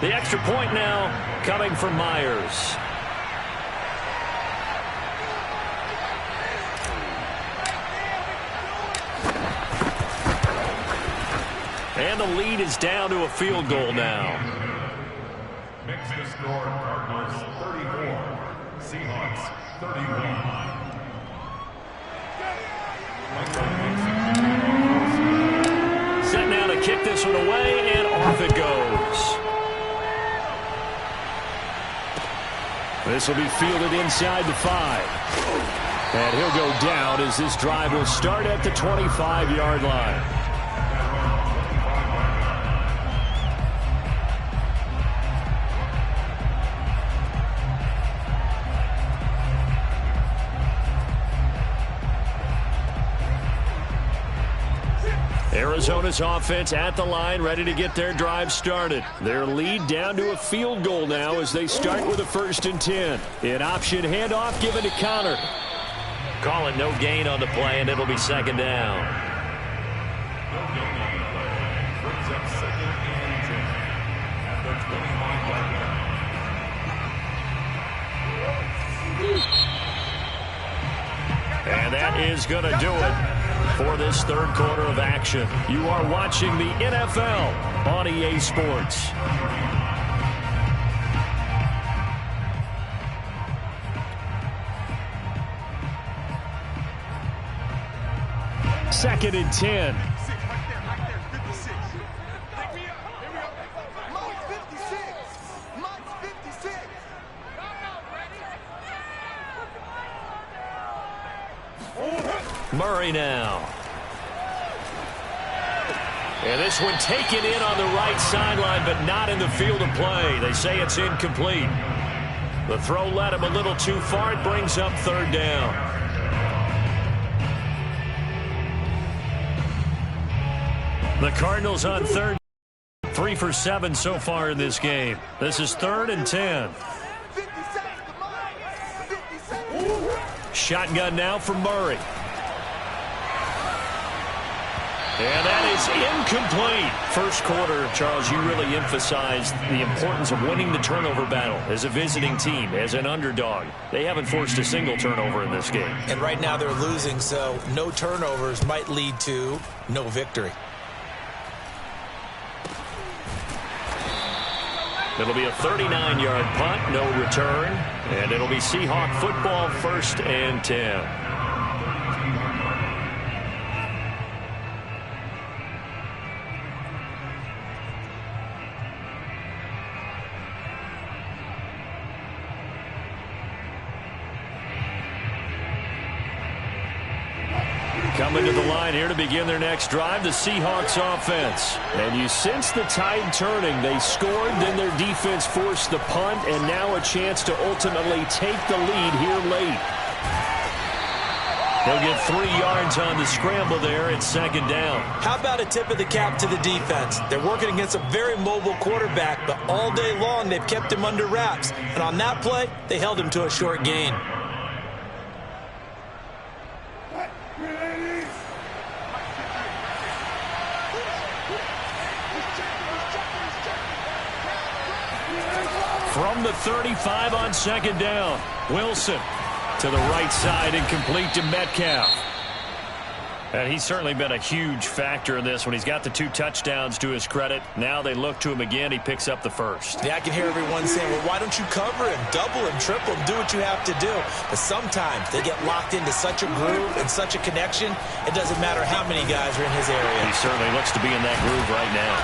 The extra point now coming from Myers. And the lead is down to a field goal now. Makes the score Cardinals 34, Seahawks 31. Set now to kick this one away, and off it goes. This will be fielded inside the 5. And he'll go down as this drive will start at the 25-yard line. Arizona's offense at the line, ready to get their drive started. Their lead down to a field goal now as they start with a 1st and 10. An option handoff given to Connor. Call it no gain on the play, and it'll be 2nd down. Brings up 2nd and 10 at the 25-yard line. And that is going to do it for this 3rd quarter of action. You are watching the NFL on EA Sports. Second and 10. Right there, 56. Mike's 56. Mike's 56. Murray now. And this one taken in on the right sideline, but not in the field of play. They say it's incomplete. The throw led him a little too far. It brings up 3rd down. The Cardinals on 3rd. 3 for 7 so far in this game. This is 3rd and 10. 57. Shotgun now from Murray. And that is incomplete. First quarter, Charles, you really emphasized the importance of winning the turnover battle as a visiting team, as an underdog. They haven't forced a single turnover in this game. And right now they're losing, so no turnovers might lead to no victory. It'll be a 39-yard punt, no return, and it'll be Seahawk football, 1st and 10. Coming to the line here to begin their next drive, the Seahawks offense. And you sense the tide turning. They scored, then their defense forced the punt, and now a chance to ultimately take the lead here late. He'll get 3 yards on the scramble there at 2nd down. How about a tip of the cap to the defense? They're working against a very mobile quarterback, but all day long they've kept him under wraps. And on that play, they held him to a short gain. From the 35 on 2nd down. Wilson to the right side and complete to Metcalf. And he's certainly been a huge factor in this when he's got the 2 touchdowns to his credit. Now they look to him again. He picks up the 1st. Yeah, I can hear everyone saying, well, why don't you cover him, double him, triple him, do what you have to do. But sometimes they get locked into such a groove and such a connection, it doesn't matter how many guys are in his area. He certainly looks to be in that groove right now.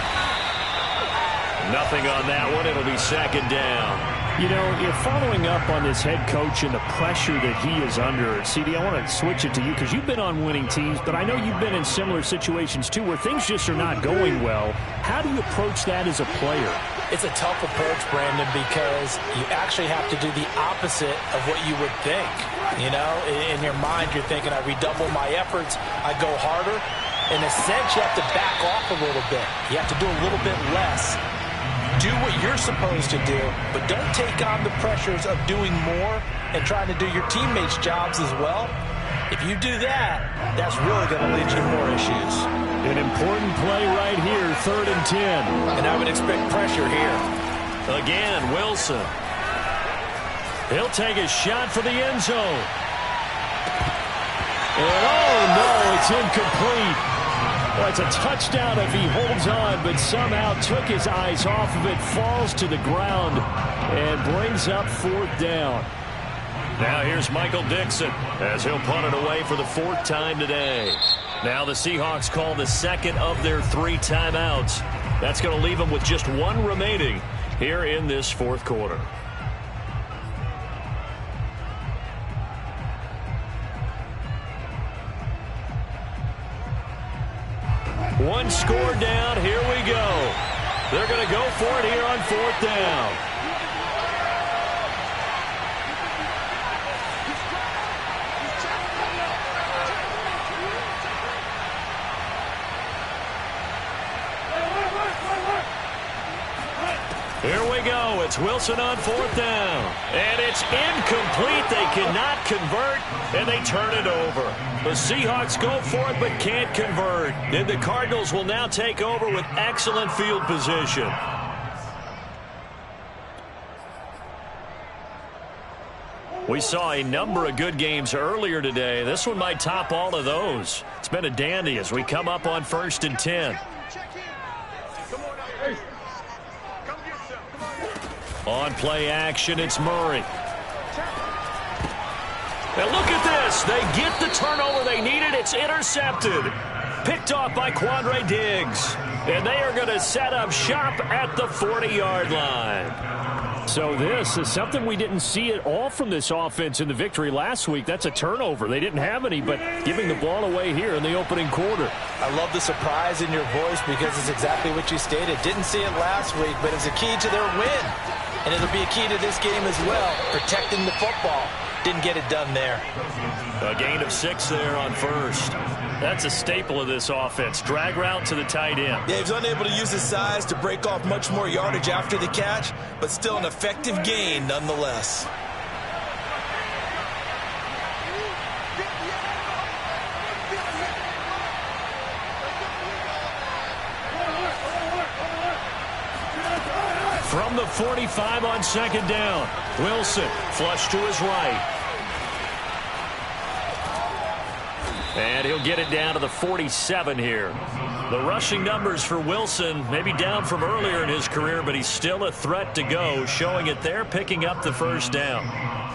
Nothing on that one. It'll be 2nd down. You know, if following up on this head coach and the pressure that he is under, CD, I want to switch it to you because you've been on winning teams, but I know you've been in similar situations too where things just are not going well. How do you approach that as a player? It's a tough approach, Brandon, because you actually have to do the opposite of what you would think. You know, in your mind, you're thinking, I redouble my efforts, I go harder. In a sense, you have to back off a little bit. You have to do a little bit less. Do what you're supposed to do, but don't take on the pressures of doing more and trying to do your teammates' jobs as well. If you do that, that's really going to lead you to more issues. An important play right here, 3rd and 10. And I would expect pressure here. Again, Wilson. He'll take a shot for the end zone. And oh no, it's incomplete. Well, it's a touchdown if he holds on, but somehow took his eyes off of it, falls to the ground, and brings up 4th down. Now here's Michael Dixon as he'll punt it away for the 4th time today. Now the Seahawks call the 2nd of their 3 timeouts. That's going to leave them with just 1 remaining here in this 4th quarter. One score down. Here we go. They're going to go for it here on 4th down. Here we go. It's Wilson on 4th down. And it's incomplete. They cannot convert, and they turn it over. The Seahawks go for it but can't convert. And the Cardinals will now take over with excellent field position. We saw a number of good games earlier today. This one might top all of those. It's been a dandy as we come up on 1st and 10. On play action, it's Murray. Now look at this. They get the turnover they needed. It's intercepted. Picked off by Quandre Diggs. And they are going to set up shop at the 40-yard line. So this is something we didn't see at all from this offense in the victory last week. That's a turnover. They didn't have any, but giving the ball away here in the opening quarter. I love the surprise in your voice because it's exactly what you stated. Didn't see it last week, but it's a key to their win. And it'll be a key to this game as well, protecting the football. Didn't get it done there. A gain of 6 there on 1st. That's a staple of this offense. Drag route to the tight end. Yeah, he was unable to use his size to break off much more yardage after the catch, but still an effective gain nonetheless. From the 45 on 2nd down. Wilson flush to his right. And he'll get it down to the 47 here. The rushing numbers for Wilson maybe down from earlier in his career, but he's still a threat to go, showing it there, picking up the 1st down.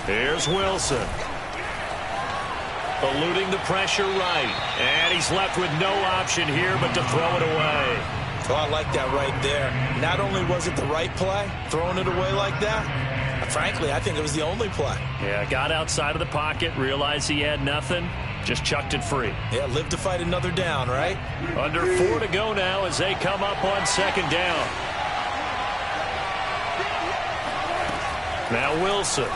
Here's Wilson. Eluding the pressure right. And he's left with no option here but to throw it away. Oh, I like that right there. Not only was it the right play, throwing it away like that, frankly, I think it was the only play. Yeah, got outside of the pocket, realized he had nothing, just chucked it free. Yeah, live to fight another down, right? Under 4 to go now as they come up on 2nd down. Now Wilson.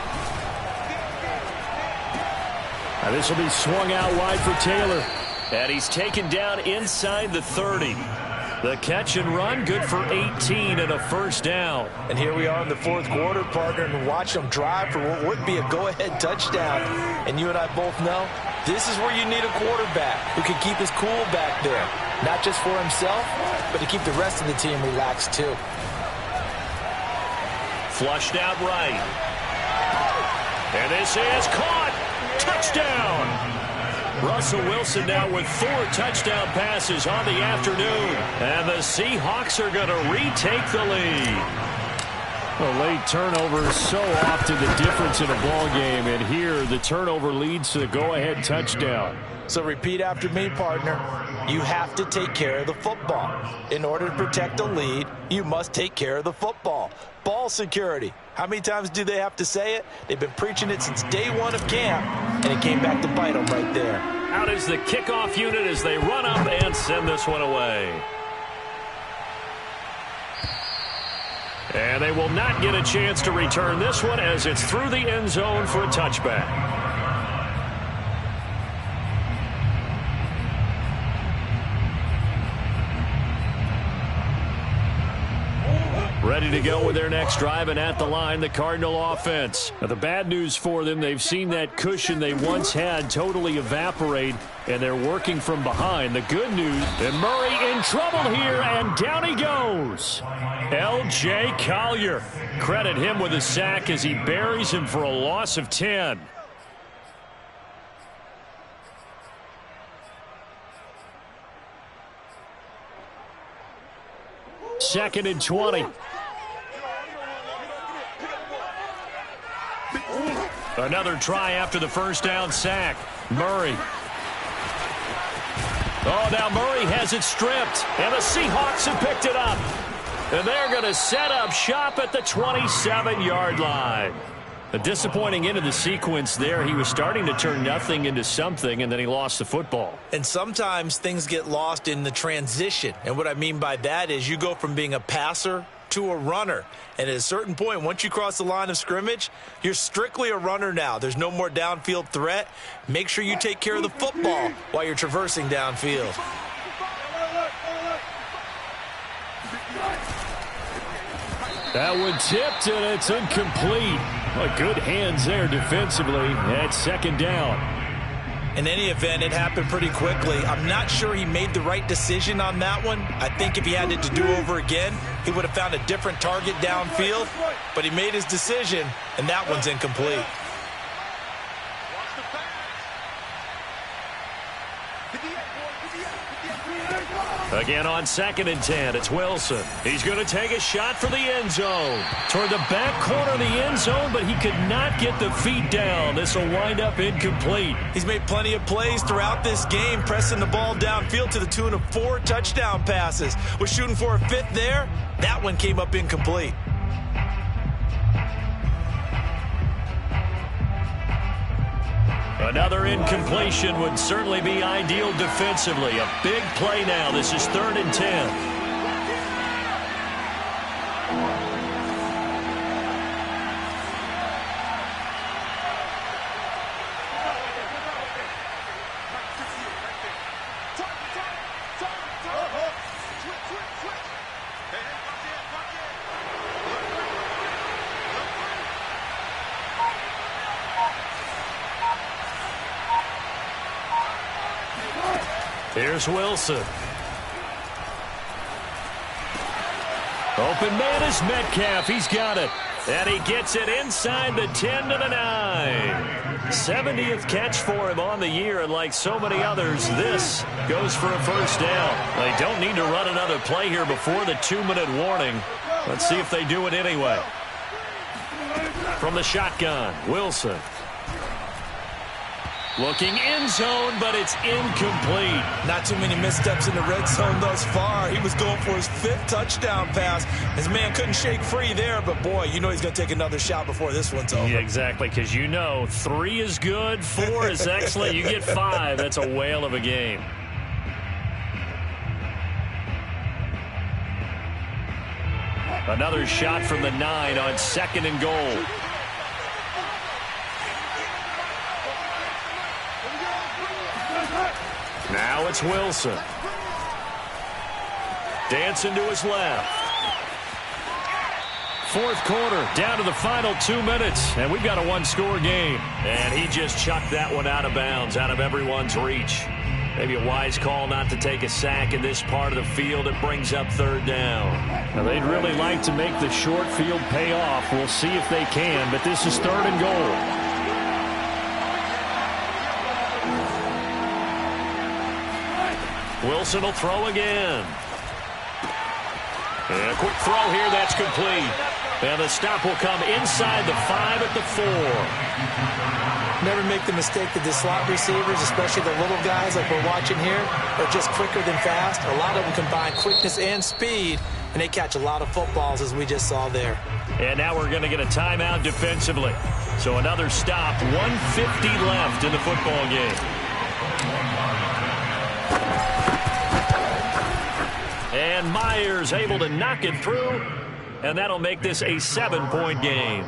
Now this will be swung out wide for Taylor. And he's taken down inside the 30. The catch and run, good for 18 and a 1st down. And here we are in the 4th quarter, partner, and watch them drive for what would be a go-ahead touchdown. And you and I both know this is where you need a quarterback who can keep his cool back there. Not just for himself, but to keep the rest of the team relaxed too. Flushed out right. And this is caught. Touchdown. Russell Wilson now with 4 touchdown passes on the afternoon. And the Seahawks are going to retake the lead. A late turnover is so often the difference in a ball game, and here the turnover leads to the go-ahead touchdown. So repeat after me, partner. You have to take care of the football. In order to protect a lead, you must take care of the football. Ball security. How many times do they have to say it? They've been preaching it since day one of camp, and it came back to bite them right there. Out is the kickoff unit as they run up and send this one away. And they will not get a chance to return this one as it's through the end zone for a touchback. Ready to go with their next drive, and at the line, the Cardinal offense. Now, the bad news for them, they've seen that cushion they once had totally evaporate, and they're working from behind. The good news, and Murray in trouble here, and down he goes. L.J. Collier. Credit him with a sack as he buries him for a loss of 10. Second and 20. Another try after the first down sack. Murray. Oh, now Murray has it stripped, and the Seahawks have picked it up. And they're going to set up shop at the 27-yard line. A disappointing end of the sequence there. He was starting to turn nothing into something, and then he lost the football. And sometimes things get lost in the transition. And what I mean by that is you go from being a passer to a runner. And at a certain point, once you cross the line of scrimmage, you're strictly a runner now. There's no more downfield threat. Make sure you take care of the football while you're traversing downfield. That one tipped, and it's incomplete. Well, good hands there defensively at second down. In any event, it happened pretty quickly. I'm not sure he made the right decision on that one. I think if he had it to do over again, he would have found a different target downfield. But he made his decision, and that one's incomplete. Again on second and 10, it's Wilson. He's going to take a shot for the end zone. Toward the back corner of the end zone, but he could not get the feet down. This will wind up incomplete. He's made plenty of plays throughout this game, pressing the ball downfield to the tune of 4 touchdown passes. Was shooting for a 5th there. That one came up incomplete. Another incompletion would certainly be ideal defensively. A big play now. This is 3rd and 10. Here's Wilson. Open man is Metcalf. He's got it. And he gets it inside the 10 to the 9. 70th catch for him on the year, and like so many others, this goes for a first down. They don't need to run another play here before the 2-minute warning. Let's see if they do it anyway. From the shotgun, Wilson. Looking end zone, but it's incomplete. Not too many missteps in the red zone thus far. He was going for his 5th touchdown pass. His man couldn't shake free there, but boy, you know he's going to take another shot before this one's over. Yeah, exactly, because you know 3 is good, 4 is excellent. You get 5, that's a whale of a game. Another shot from the 9 on 2nd and goal. Now it's Wilson. Dancing to his left. 4th quarter, down to the final 2 minutes, and we've got a 1-score game. And he just chucked that one out of bounds, out of everyone's reach. Maybe a wise call not to take a sack in this part of the field. It brings up 3rd down. Now, they'd really like to make the short field pay off. We'll see if they can, but this is 3rd and goal. Wilson will throw again. And a quick throw here, that's complete. And the stop will come inside the 5 at the 4. Never make the mistake that the slot receivers, especially the little guys like we're watching here, are just quicker than fast. A lot of them combine quickness and speed, and they catch a lot of footballs, as we just saw there. And now we're going to get a timeout defensively. So another stop, 1:50 left in the football game. And Myers able to knock it through, and that'll make this a 7-point game.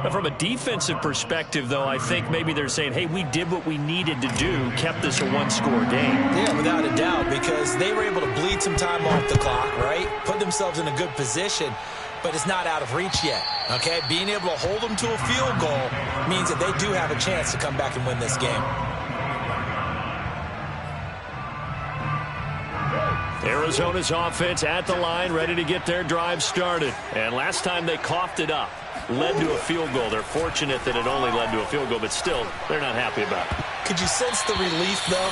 But from a defensive perspective, though, I think maybe they're saying, hey, we did what we needed to do, kept this a one-score game. Yeah, without a doubt, because they were able to bleed some time off the clock, right? Put themselves in a good position, but it's not out of reach yet, okay? Being able to hold them to a field goal means that they do have a chance to come back and win this game. Arizona's offense at the line, ready to get their drive started. And last time they coughed it up, led to a field goal. They're fortunate that it only led to a field goal, but still, they're not happy about it. Could you sense the relief, though,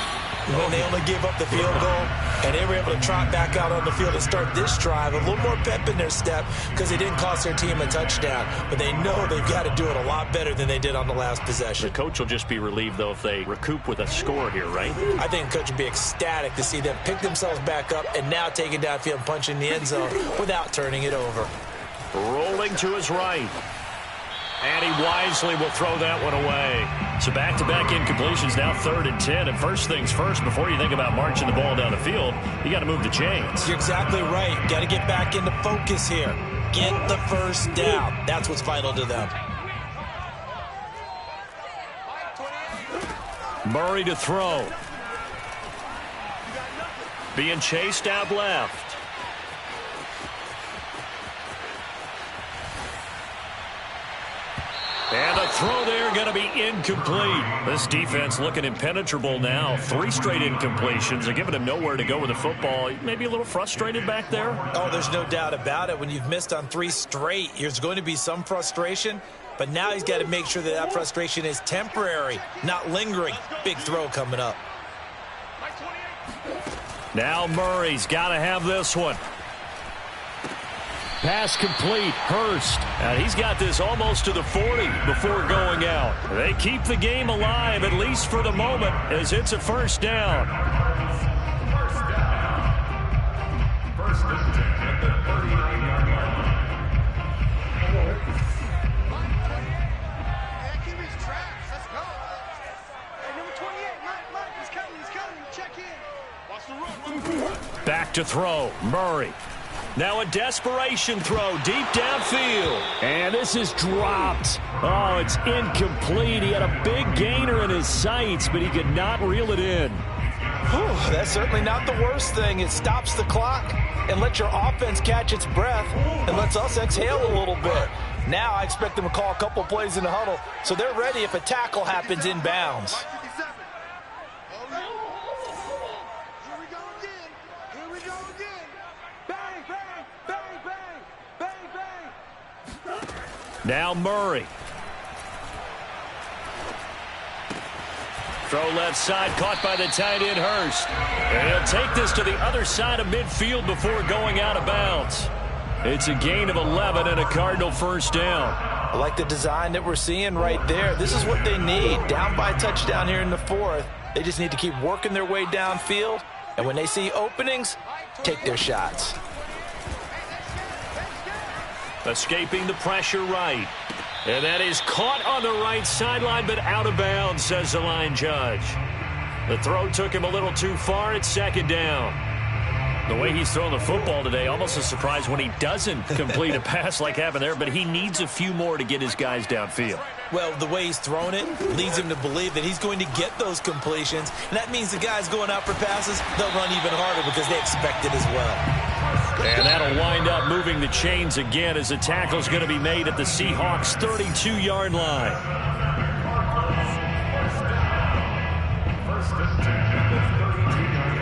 when they only gave up the field goal and they were able to trot back out on the field and start this drive? A little more pep in their step because they didn't cost their team a touchdown, but they know they've got to do it a lot better than they did on the last possession. The coach will just be relieved, though, if they recoup with a score here, right? I think the coach would be ecstatic to see them pick themselves back up and now take it downfield and punch in the end zone without turning it over. Rolling to his right. And he wisely will throw that one away. So back-to-back incompletions, now 3rd and 10. And first things first, before you think about marching the ball down the field, you got to move the chains. You're exactly right. Got to get back into focus here. Get the first down. That's what's vital to them. Murray to throw. Being chased out left. And the throw there going to be incomplete. This defense looking impenetrable now. 3 straight incompletions. They're giving him nowhere to go with the football. Maybe a little frustrated back there. Oh, there's no doubt about it. When you've missed on 3 straight, there's going to be some frustration. But now he's got to make sure that that frustration is temporary, not lingering. Big throw coming up. Now Murray's got to have this one. Pass complete, Hurst. And he's got this almost to the 40 before going out. They keep the game alive, at least for the moment, as it's a first down. First and 10 at the 39-yard line. Keep his tracks. Let's go. Hey, number 28, Mike, he's coming. Check in. Watch the run. Back to throw, Murray. Now a desperation throw deep downfield. And this is dropped. Oh, it's incomplete. He had a big gainer in his sights, but he could not reel it in. Whew, that's certainly not the worst thing. It stops the clock and lets your offense catch its breath and lets us exhale a little bit. Now I expect them to call a couple plays in the huddle so they're ready if a tackle happens inbounds. Now Murray. Throw left side, caught by the tight end Hurst. And he'll take this to the other side of midfield before going out of bounds. It's a gain of 11 and a Cardinal first down. I like the design that we're seeing right there. This is what they need. Down by a touchdown here in the 4th. They just need to keep working their way downfield. And when they see openings, take their shots. Escaping the pressure right. And that is caught on the right sideline, but out of bounds, says the line judge. The throw took him a little too far. It's 2nd down. The way he's throwing the football today, almost a surprise when he doesn't complete a pass like happened there, but he needs a few more to get his guys downfield. Well, the way he's thrown it leads him to believe that he's going to get those completions. And that means the guys going out for passes, they'll run even harder because they expect it as well. And that'll wind up moving the chains again as the tackle's going to be made at the Seahawks' 32-yard line. First and 10 at the 32-yard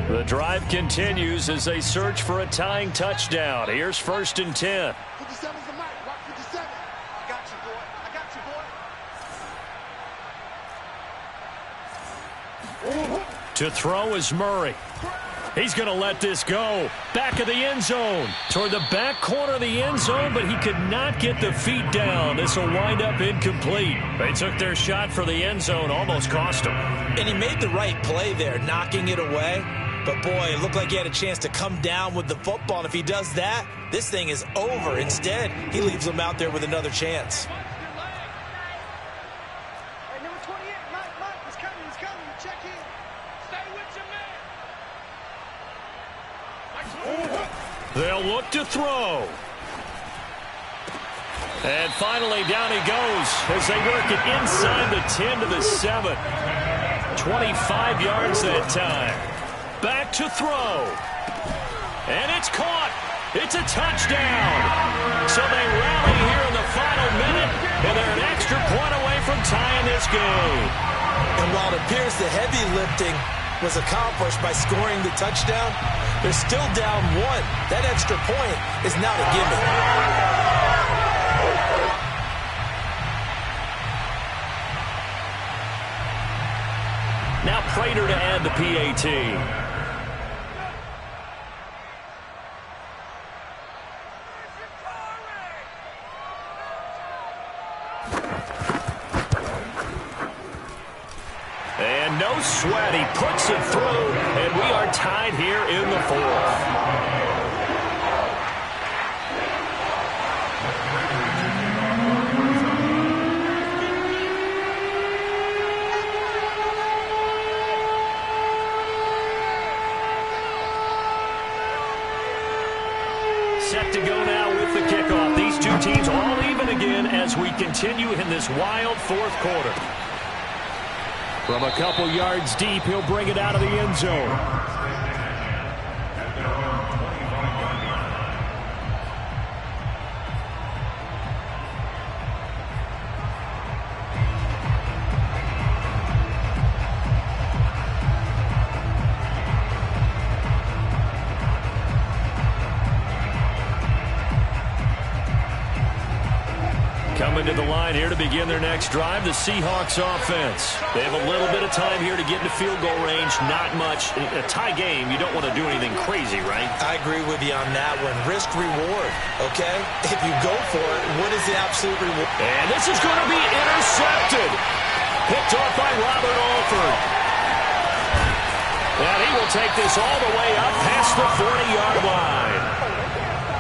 line. The drive continues as they search for a tying touchdown. Here's 1st and 10. 57's the mic. Watch 57. I got you, boy. To throw is Murray. He's going to let this go. Back of the end zone. Toward the back corner of the end zone, but he could not get the feet down. This will wind up incomplete. They took their shot for the end zone. Almost cost him. And he made the right play there, knocking it away. But, boy, it looked like he had a chance to come down with the football. And if he does that, this thing is over. Instead, he leaves him out there with another chance. They'll look to throw. And finally, down he goes as they work it inside the 10 to the 7. 25 yards that time. Back to throw. And it's caught. It's a touchdown. So they rally here in the final minute, and they're an extra point away from tying this game. And while it appears the heavy lifting was accomplished by scoring the touchdown, they're still down 1. That extra point is not a gimme. Now Prater to add the PAT. And no sweat, he puts it through, and we are tied here in the 4th. Set to go now with the kickoff. These two teams all even again as we continue in this wild 4th quarter. From a couple yards deep, he'll bring it out of the end zone. Coming to the line here to begin their next drive, the Seahawks offense. They have a little bit of time here to get into field goal range, not much. A tie game, you don't want to do anything crazy, right? I agree with you on that one. Risk reward, okay? If you go for it, what is the absolute reward? And this is going to be intercepted. Picked off by Robert Alford. And he will take this all the way up past the 40-yard line.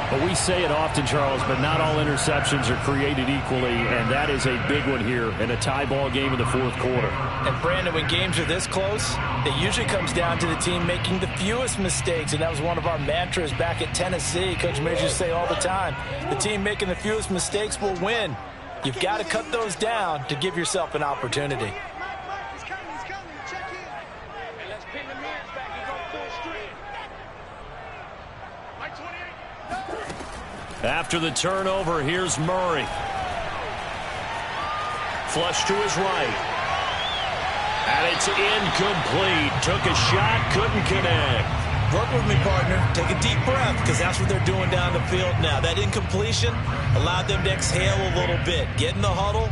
Well, we say it often, Charles, but not all interceptions are created equally, and that is a big one here in a tie ball game in the 4th quarter. And, Brandon, when games are this close, it usually comes down to the team making the fewest mistakes, and that was one of our mantras back at Tennessee. Coach Mears used to say all the time, the team making the fewest mistakes will win. You've got to cut those down to give yourself an opportunity. After the turnover, here's Murray. Flush to his right. And it's incomplete. Took a shot, couldn't connect. Work with me, partner. Take a deep breath, because that's what they're doing down the field now. That incompletion allowed them to exhale a little bit. Get in the huddle,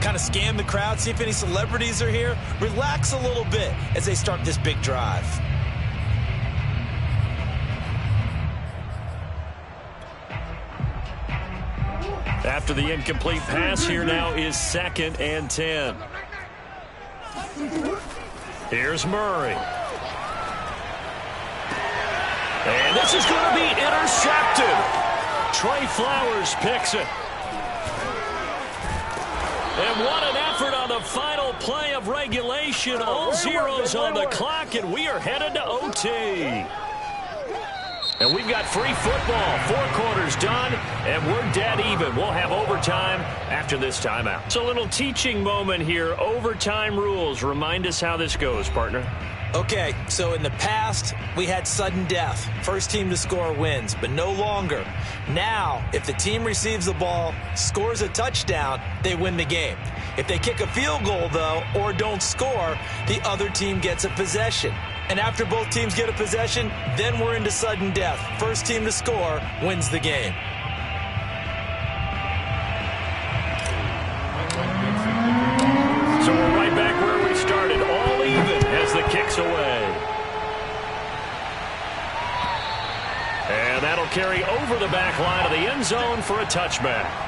kind of scan the crowd, see if any celebrities are here. Relax a little bit as they start this big drive. After the incomplete pass, here now is 2nd and 10. Here's Murray. And this is going to be intercepted. Trey Flowers picks it. And what an effort on the final play of regulation. All zeros on the clock, and we are headed to OT. And we've got free football. 4 quarters done, and we're dead even. We'll have overtime after this timeout. It's a little teaching moment here. Overtime rules. Remind us how this goes, partner. Okay, so in the past, we had sudden death. First team to score wins, but no longer. Now, if the team receives the ball, scores a touchdown, they win the game. If they kick a field goal, though, or don't score, the other team gets a possession. And after both teams get a possession, then we're into sudden death. First team to score wins the game. So we're right back where we started, all even as the kick's away. And that'll carry over the back line of the end zone for a touchback.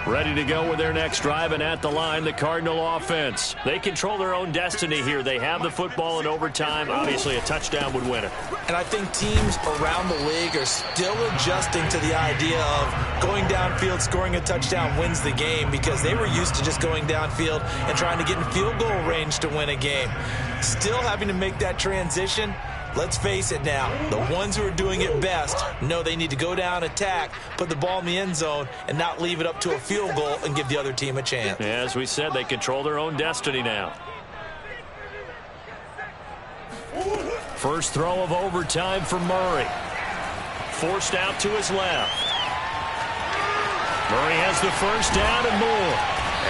Ready to go with their next drive, and at the line, the Cardinal offense. They control their own destiny here. They have the football in overtime. Obviously, a touchdown would win it. And I think teams around the league are still adjusting to the idea of going downfield, scoring a touchdown wins the game, because they were used to just going downfield and trying to get in field goal range to win a game. Still having to make that transition. Let's face it now, the ones who are doing it best know they need to go down, attack, put the ball in the end zone, and not leave it up to a field goal and give the other team a chance. As we said, they control their own destiny now. First throw of overtime for Murray. Forced out to his left. Murray has the first down and more.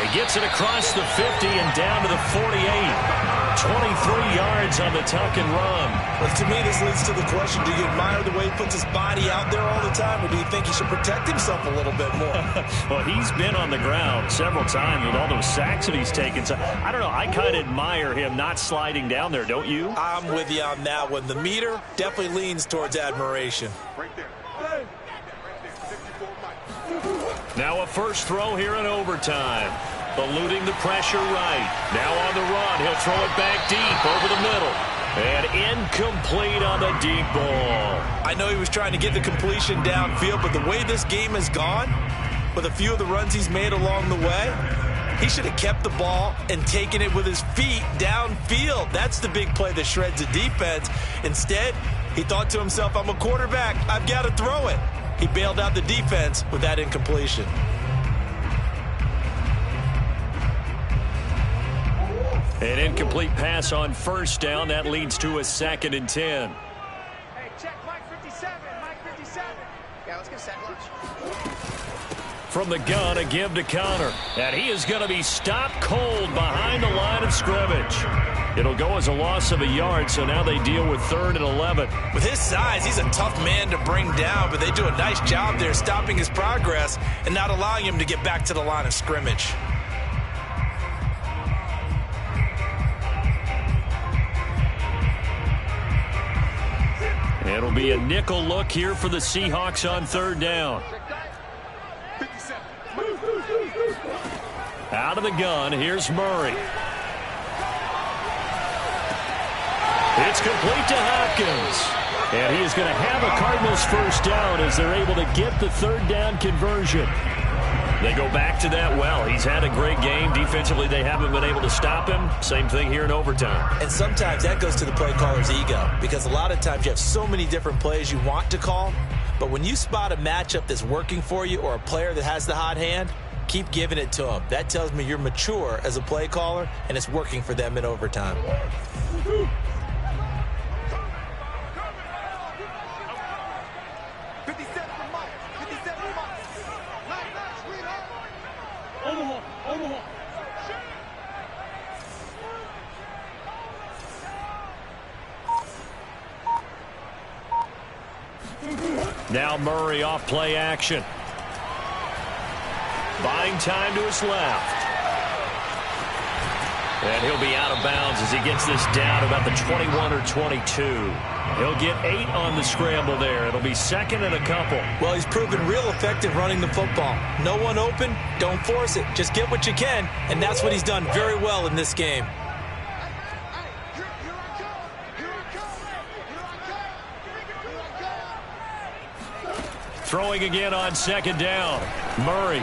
He gets it across the 50 and down to the 48. 23 yards on the tuck and run. Well, to me, this leads to the question, do you admire the way he puts his body out there all the time, or do you think he should protect himself a little bit more? Well, he's been on the ground several times with all those sacks that he's taken. So, I don't know, I kind of admire him not sliding down there, don't you? I'm with you on that one. The meter definitely leans towards admiration. Right there. Now a first throw here in overtime. Eluding the pressure right. Now on the run. He'll throw it back deep over the middle. And incomplete on the deep ball. I know he was trying to get the completion downfield, but the way this game has gone, with a few of the runs he's made along the way, he should have kept the ball and taken it with his feet downfield. That's the big play that shreds the defense. Instead, he thought to himself, I'm a quarterback. I've got to throw it. He bailed out the defense with that incompletion. An incomplete pass on first down. That leads to a 2nd and 10. Hey, check Mike 57. Mike 57. Yeah, let's get sack lunch. From the gun, a give to Connor. And he is going to be stopped cold behind the line of scrimmage. It'll go as a loss of a yard, so now they deal with 3rd and 11. With his size, he's a tough man to bring down, but they do a nice job there stopping his progress and not allowing him to get back to the line of scrimmage. It'll be a nickel look here for the Seahawks on 3rd down. Out of the gun, here's Murray. It's complete to Hopkins. And he is going to have a Cardinals first down as they're able to get the 3rd down conversion. They go back to that well. He's had a great game. Defensively, they haven't been able to stop him. Same thing here in overtime. And sometimes that goes to the play caller's ego, because a lot of times you have so many different plays you want to call, but when you spot a matchup that's working for you or a player that has the hot hand, keep giving it to him. That tells me you're mature as a play caller, and it's working for them in overtime. Now Murray off play action. Buying time to his left. And he'll be out of bounds as he gets this down about the 21 or 22. He'll get 8 on the scramble there. It'll be 2nd and a couple. Well, he's proven real effective running the football. No one open, don't force it. Just get what you can, and that's what he's done very well in this game. Throwing again on 2nd down. Murray.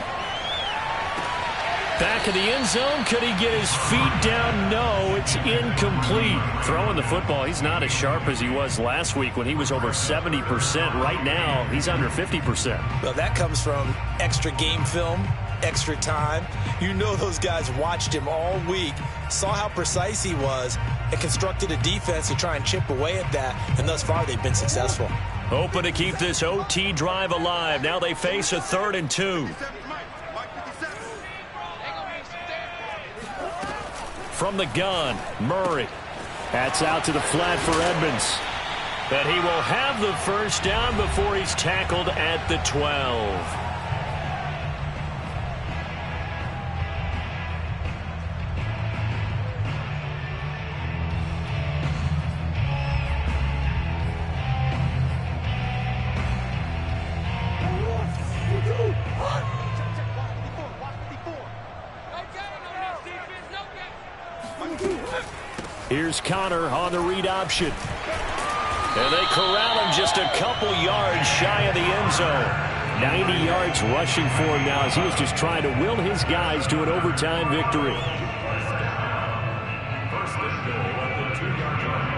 Back of the end zone. Could he get his feet down? No, it's incomplete. Throwing the football, he's not as sharp as he was last week when he was over 70%. Right now, he's under 50%. Well, that comes from extra game film, extra time. You know those guys watched him all week, saw how precise he was, and constructed a defense to try and chip away at that, and thus far they've been successful. Hoping to keep this OT drive alive. Now they face a 3rd and 2. From the gun, Murray. That's out to the flat for Edmonds. And he will have the first down before he's tackled at the 12. Here's Connor on the read option. And they corral him just a couple yards shy of the end zone. 90 yards rushing for him now as he was just trying to will his guys to an overtime victory. First and goal at the 2-yard line.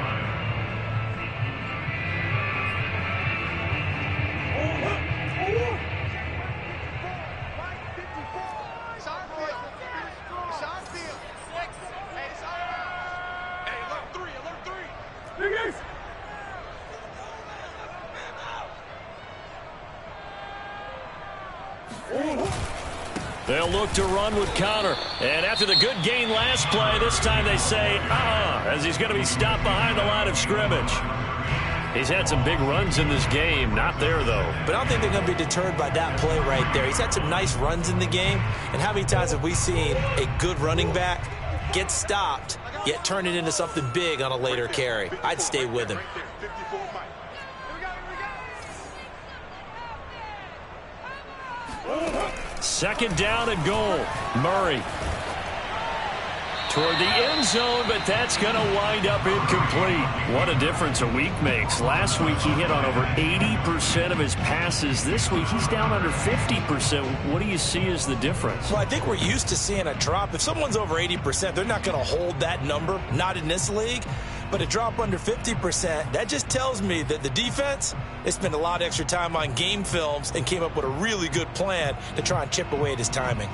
They'll look to run with Connor. And after the good gain last play, this time they say, as he's going to be stopped behind the line of scrimmage. He's had some big runs in this game. Not there, though. But I don't think they're going to be deterred by that play right there. He's had some nice runs in the game. And how many times have we seen a good running back get stopped, yet turn it into something big on a later carry? I'd stay with him. Second down and goal. Murray toward the end zone, but that's going to wind up incomplete. What a difference a week makes. Last week he hit on over 80% of his passes. This week he's down under 50%. What do you see as the difference? Well, I think we're used to seeing a drop. If someone's over 80%, they're not going to hold that number, not in this league. But a drop under 50%, that just tells me that the defense, they spent a lot of extra time on game films and came up with a really good plan to try and chip away at his timing.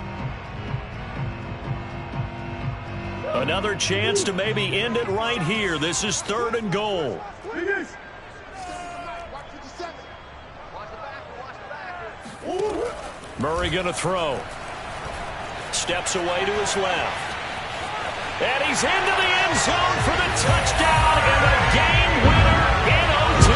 Another chance to maybe end it right here. This is 3rd and goal. Murray going to throw. Steps away to his left. And he's into the end zone for the touchdown and the game winner in OT.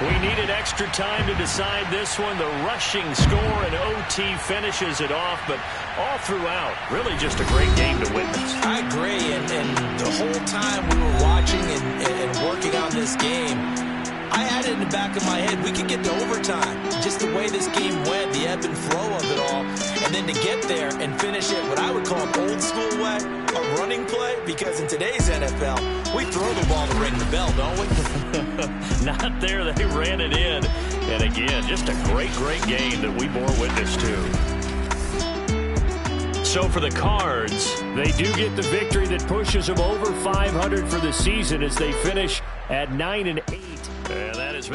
We needed extra time to decide this one. The rushing score in OT finishes it off, but all throughout, really just a great game to witness. I agree, and the whole time we were watching and working on this game, I had it in the back of my head, we could get to overtime. Just the way this game went, the ebb and flow of it all, and then to get there and finish it what I would call an old school way, a running play, because in today's NFL, we throw the ball to ring the bell, don't we? Not there. They ran it in. And again, just a great, great game that we bore witness to. So for the Cards, they do get the victory that pushes them over 500 for the season as they finish at 9-8. And